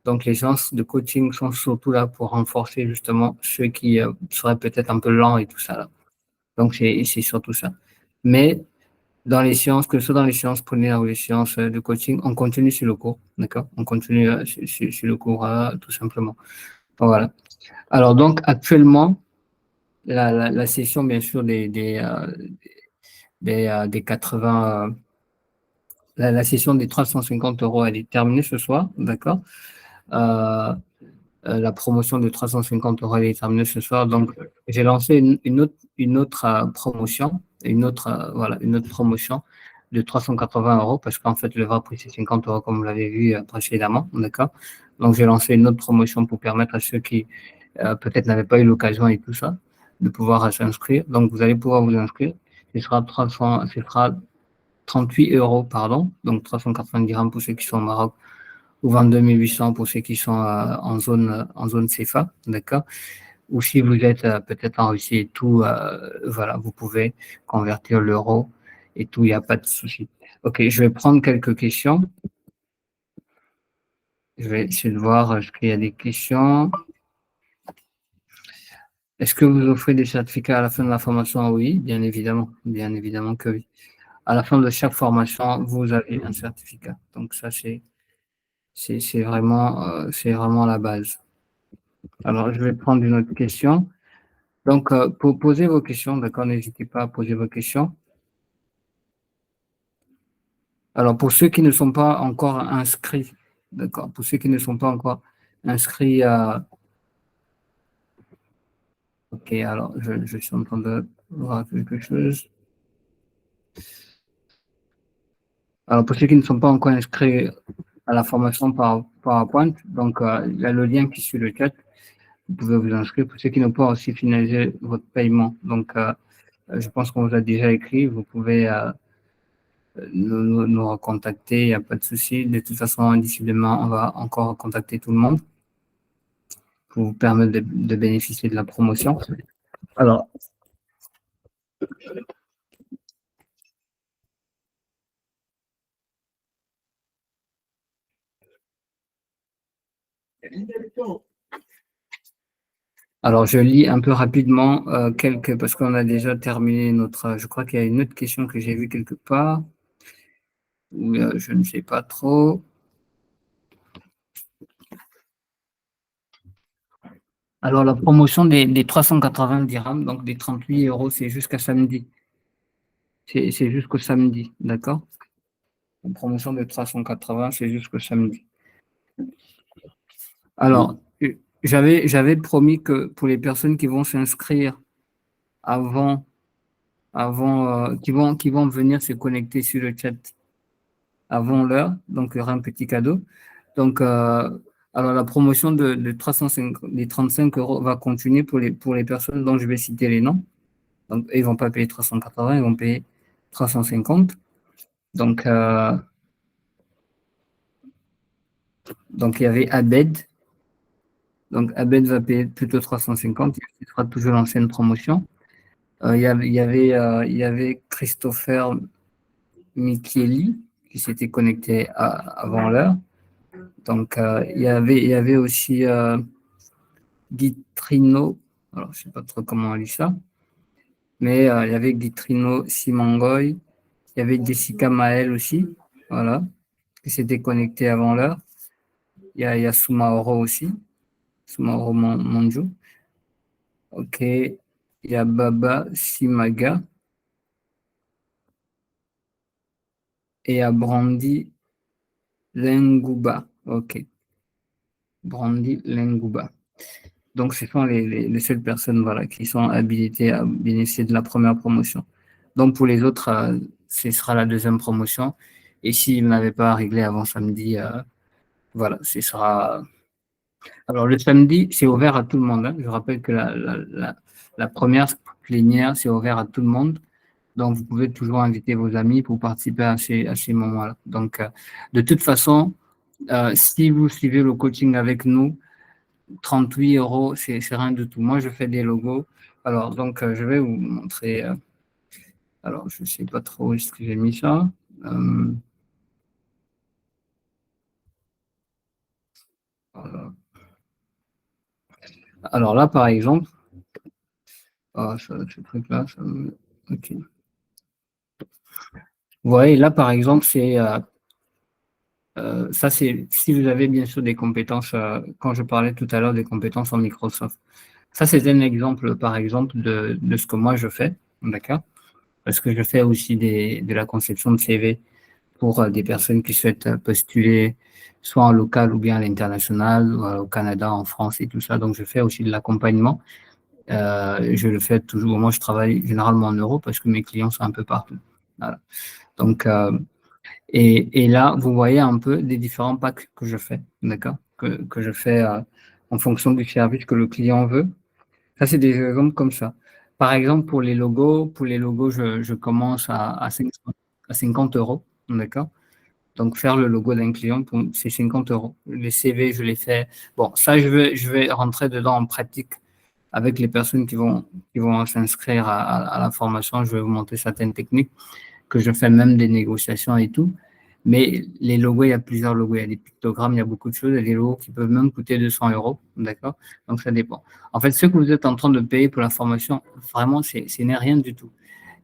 Donc les séances de coaching sont surtout là pour renforcer justement ceux qui seraient peut-être un peu lents et tout ça là. Donc c'est surtout ça. Mais dans les séances, que ce soit dans les séances plénières ou les séances de coaching, on continue sur le cours, d'accord? On continue sur le cours tout simplement. Voilà. Alors donc actuellement, la session bien sûr des 80, la session des 350 euros, elle est terminée ce soir, d'accord. Euh, la promotion de 350 euros, elle est terminée ce soir. Donc j'ai lancé une autre promotion, voilà, une autre promotion de 380 euros parce qu'en fait le vrai prix c'est 50 euros comme vous l'avez vu précédemment, d'accord. Donc j'ai lancé une autre promotion pour permettre à ceux qui peut-être n'avaient pas eu l'occasion et tout ça, de pouvoir s'inscrire. Donc, vous allez pouvoir vous inscrire. Ce sera 38 euros, pardon, donc 390 dirhams pour ceux qui sont au Maroc ou 22 800 pour ceux qui sont en zone CFA, d'accord. Ou si vous êtes peut-être en Russie et tout, voilà, vous pouvez convertir l'euro et tout, il n'y a pas de souci. Ok, je vais prendre quelques questions. Je vais essayer de voir est-ce qu'il y a des questions. Est-ce que vous offrez des certificats à la fin de la formation? Oui, bien évidemment que oui. À la fin de chaque formation, vous avez un certificat. Donc ça, c'est vraiment la base. Alors, je vais prendre une autre question. Donc, pour poser vos questions, d'accord, n'hésitez pas à poser vos questions. Alors, pour ceux qui ne sont pas encore inscrits, d'accord, pour ceux qui ne sont pas encore inscrits à... Ok, alors, je suis en train de voir quelque chose. Alors, pour ceux qui ne sont pas encore inscrits à la formation par PowerPoint, donc il y a le lien qui suit le chat. Vous pouvez vous inscrire. Pour ceux qui n'ont pas aussi finalisé votre paiement, donc je pense qu'on vous a déjà écrit. Vous pouvez nous recontacter, il n'y a pas de souci. De toute façon, d'ici demain, on va encore contacter tout le monde pour vous permettre de bénéficier de la promotion. Alors, alors, je lis un peu rapidement parce qu'on a déjà terminé notre. Je crois qu'il y a une autre question que j'ai vue quelque part, ou je ne sais pas trop. Alors, la promotion des 380 dirhams, donc des 38 euros, c'est jusqu'à samedi. C'est jusqu'au samedi, d'accord? La promotion de 380, c'est jusqu'au samedi. Alors, j'avais promis que pour les personnes qui vont s'inscrire avant, qui vont venir se connecter sur le chat avant l'heure, donc il y aura un petit cadeau. Donc, alors la promotion de 350, des 35 euros va continuer pour les personnes dont je vais citer les noms. Donc, ils ne vont pas payer 380, ils vont payer 350. Donc, donc il y avait Abed. Donc, Abed va payer plutôt 350. Il sera toujours l'ancienne promotion. Il y avait Christopher Micheli qui s'était connecté avant l'heure. Donc, il y avait aussi Guitrino. Alors, je ne sais pas trop comment on lit ça. Mais il y avait Guitrino Simangoy. Il y avait Jessica Maël aussi. Voilà. Qui s'était connecté avant l'heure. Il y a Sumaoro aussi. Sumaoro Monjo. OK. Il y a Baba Simaga. Et il y a Brandy Lenguba. OK. Brandy Lenguba. Donc, ce sont les seules personnes voilà, qui sont habilitées à bénéficier de la première promotion. Donc, pour les autres, ce sera la deuxième promotion. Et s'ils n'avaient pas réglé avant samedi, voilà, ce sera. Alors, le samedi, c'est ouvert à tout le monde. Hein. Je rappelle que la première plénière, c'est ouvert à tout le monde. Donc, vous pouvez toujours inviter vos amis pour participer à ces moments-là. Donc, de toute façon, si vous suivez le coaching avec nous, 38 euros, c'est rien du tout. Moi, je fais des logos. Alors, donc, je vais vous montrer. Alors, je ne sais pas trop où est-ce que j'ai mis ça. Voilà. Alors là, par exemple, ce truc-là, OK. Vous voyez, là, par exemple, c'est ça, c'est si vous avez bien sûr des compétences, quand je parlais tout à l'heure des compétences en Microsoft. Ça, c'est un exemple, par exemple, de ce que moi je fais, d'accord? Parce que je fais aussi de la conception de CV pour des personnes qui souhaitent postuler soit en local ou bien à l'international, au Canada, en France et tout ça. Donc, je fais aussi de l'accompagnement. Je le fais toujours. Moi, je travaille généralement en euros parce que mes clients sont un peu partout. Voilà. Donc, et là, vous voyez un peu des différents packs que je fais, d'accord? Que je fais en fonction du service que le client veut. Ça, c'est des exemples comme ça. Par exemple, pour les logos, je commence à 50 euros, d'accord? Donc, faire le logo d'un client, c'est 50 euros. Les CV, je les fais. Bon, ça, je vais rentrer dedans en pratique avec les personnes qui vont s'inscrire à la formation. Je vais vous montrer certaines techniques que je fais même des négociations et tout. Mais les logos, il y a plusieurs logos. Il y a des pictogrammes, il y a beaucoup de choses. Il y a des logos qui peuvent même coûter 200 euros. D'accord? Donc, ça dépend. En fait, ce que vous êtes en train de payer pour la formation, vraiment, ce n'est rien du tout.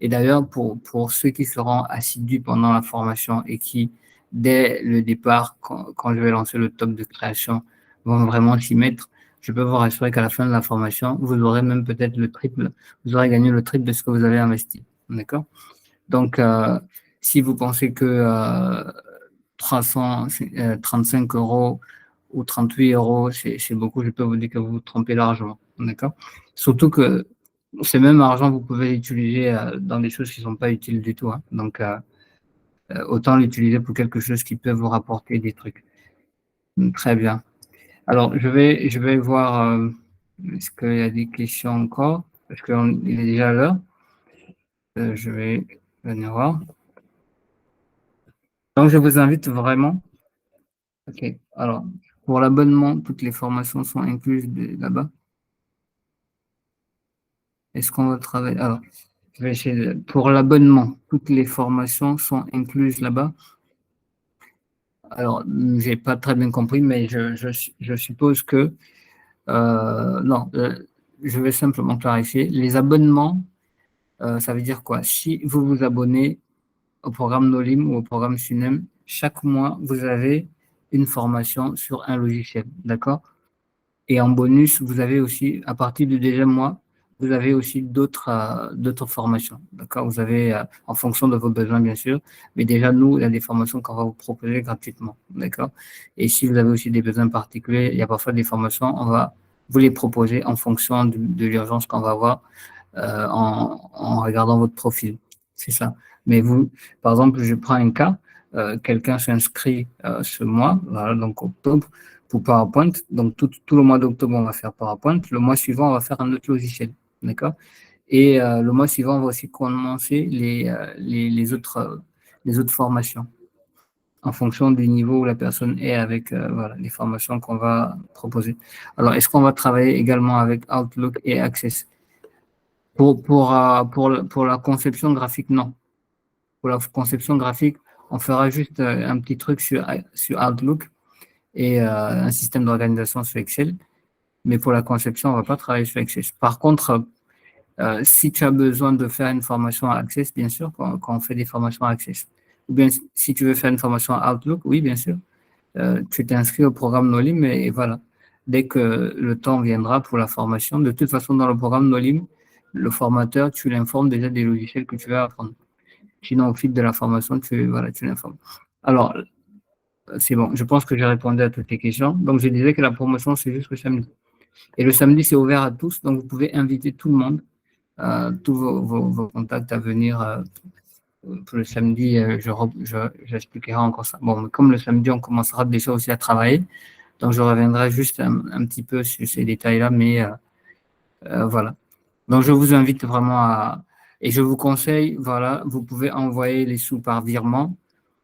Et d'ailleurs, pour ceux qui seront assidus pendant la formation et qui, dès le départ, quand je vais lancer le top de création, vont vraiment s'y mettre, je peux vous rassurer qu'à la fin de la formation, vous aurez même peut-être le triple, vous aurez gagné le triple de ce que vous avez investi. D'accord? Donc, si vous pensez que 335 euros ou 38 euros, c'est beaucoup, je peux vous dire que vous vous trompez largement. D'accord? Surtout que ce même argent, vous pouvez l'utiliser dans des choses qui ne sont pas utiles du tout. Hein. Donc, autant l'utiliser pour quelque chose qui peut vous rapporter des trucs. Très bien. Alors, je vais voir, est-ce qu'il y a des questions encore? Parce qu'il est déjà l'heure. Je vais venir voir. Donc, je vous invite vraiment. OK. Alors, pour l'abonnement, toutes les formations sont incluses là-bas. Est-ce qu'on va travailler? Alors, je vais essayer pour l'abonnement, toutes les formations sont incluses là-bas. Alors, j'ai pas très bien compris, mais je suppose que non, je vais simplement clarifier. Les abonnements, ça veut dire quoi? Si vous vous abonnez au programme Nolim ou au programme Sunem, chaque mois, vous avez une formation sur un logiciel, d'accord? Et en bonus, vous avez aussi, à partir du deuxième mois, vous avez aussi d'autres formations. D'accord? Vous avez, en fonction de vos besoins, bien sûr, mais déjà, nous, il y a des formations qu'on va vous proposer gratuitement. D'accord? Et si vous avez aussi des besoins particuliers, il y a parfois des formations, on va vous les proposer en fonction de l'urgence qu'on va avoir en regardant votre profil. C'est ça. Mais vous, par exemple, je prends un cas. quelqu'un s'inscrit ce mois, voilà, donc octobre, pour PowerPoint. Donc, tout le mois d'octobre, on va faire PowerPoint. Le mois suivant, on va faire un autre logiciel. D'accord? Et le mois suivant, on va aussi commencer les autres formations en fonction du niveau où la personne est avec voilà, les formations qu'on va proposer. Alors, est-ce qu'on va travailler également avec Outlook et Access? Pour la conception graphique, non. Pour la conception graphique, on fera juste un petit truc sur Outlook et un système d'organisation sur Excel. Mais pour la conception, on ne va pas travailler sur Access. Par contre, si tu as besoin de faire une formation à Access, bien sûr, quand on fait des formations à Access. Ou bien si tu veux faire une formation à Outlook, oui, bien sûr. Tu t'inscris au programme Nolim et voilà. Dès que le temps viendra pour la formation, de toute façon, dans le programme Nolim, le formateur, tu l'informes déjà des logiciels que tu vas apprendre. Sinon, au fil de la formation, voilà, tu l'informes. Alors, c'est bon. Je pense que j'ai répondu à toutes les questions. Donc, je disais que la promotion, c'est juste le samedi. Et le samedi, c'est ouvert à tous. Donc, vous pouvez inviter tout le monde, tous vos contacts à venir pour le samedi. J'expliquerai encore ça. Bon, mais comme le samedi, on commencera déjà aussi à travailler. Donc, je reviendrai juste un petit peu sur ces détails-là. Mais voilà. Donc, je vous invite vraiment à... Et je vous conseille, voilà, vous pouvez envoyer les sous par virement,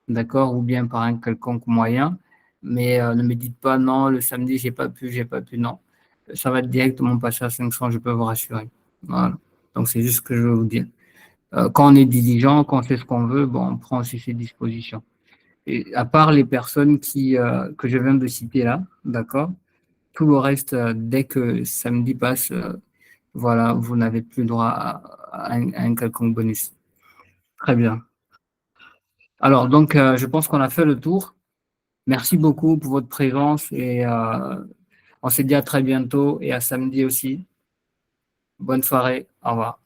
d'accord, ou bien par un quelconque moyen, mais ne me dites pas non, le samedi, j'ai pas pu, non. Ça va directement passer à 500, je peux vous rassurer. Voilà. Donc, c'est juste ce que je veux vous dire. Quand on est diligent, quand on sait ce qu'on veut, bon, on prend aussi ses dispositions. Et à part les personnes que je viens de citer là, d'accord, tout le reste, dès que samedi passe, voilà, vous n'avez plus droit à un quelconque bonus. Très bien. Alors, donc, je pense qu'on a fait le tour. Merci beaucoup pour votre présence et on se dit à très bientôt et à samedi aussi. Bonne soirée. Au revoir.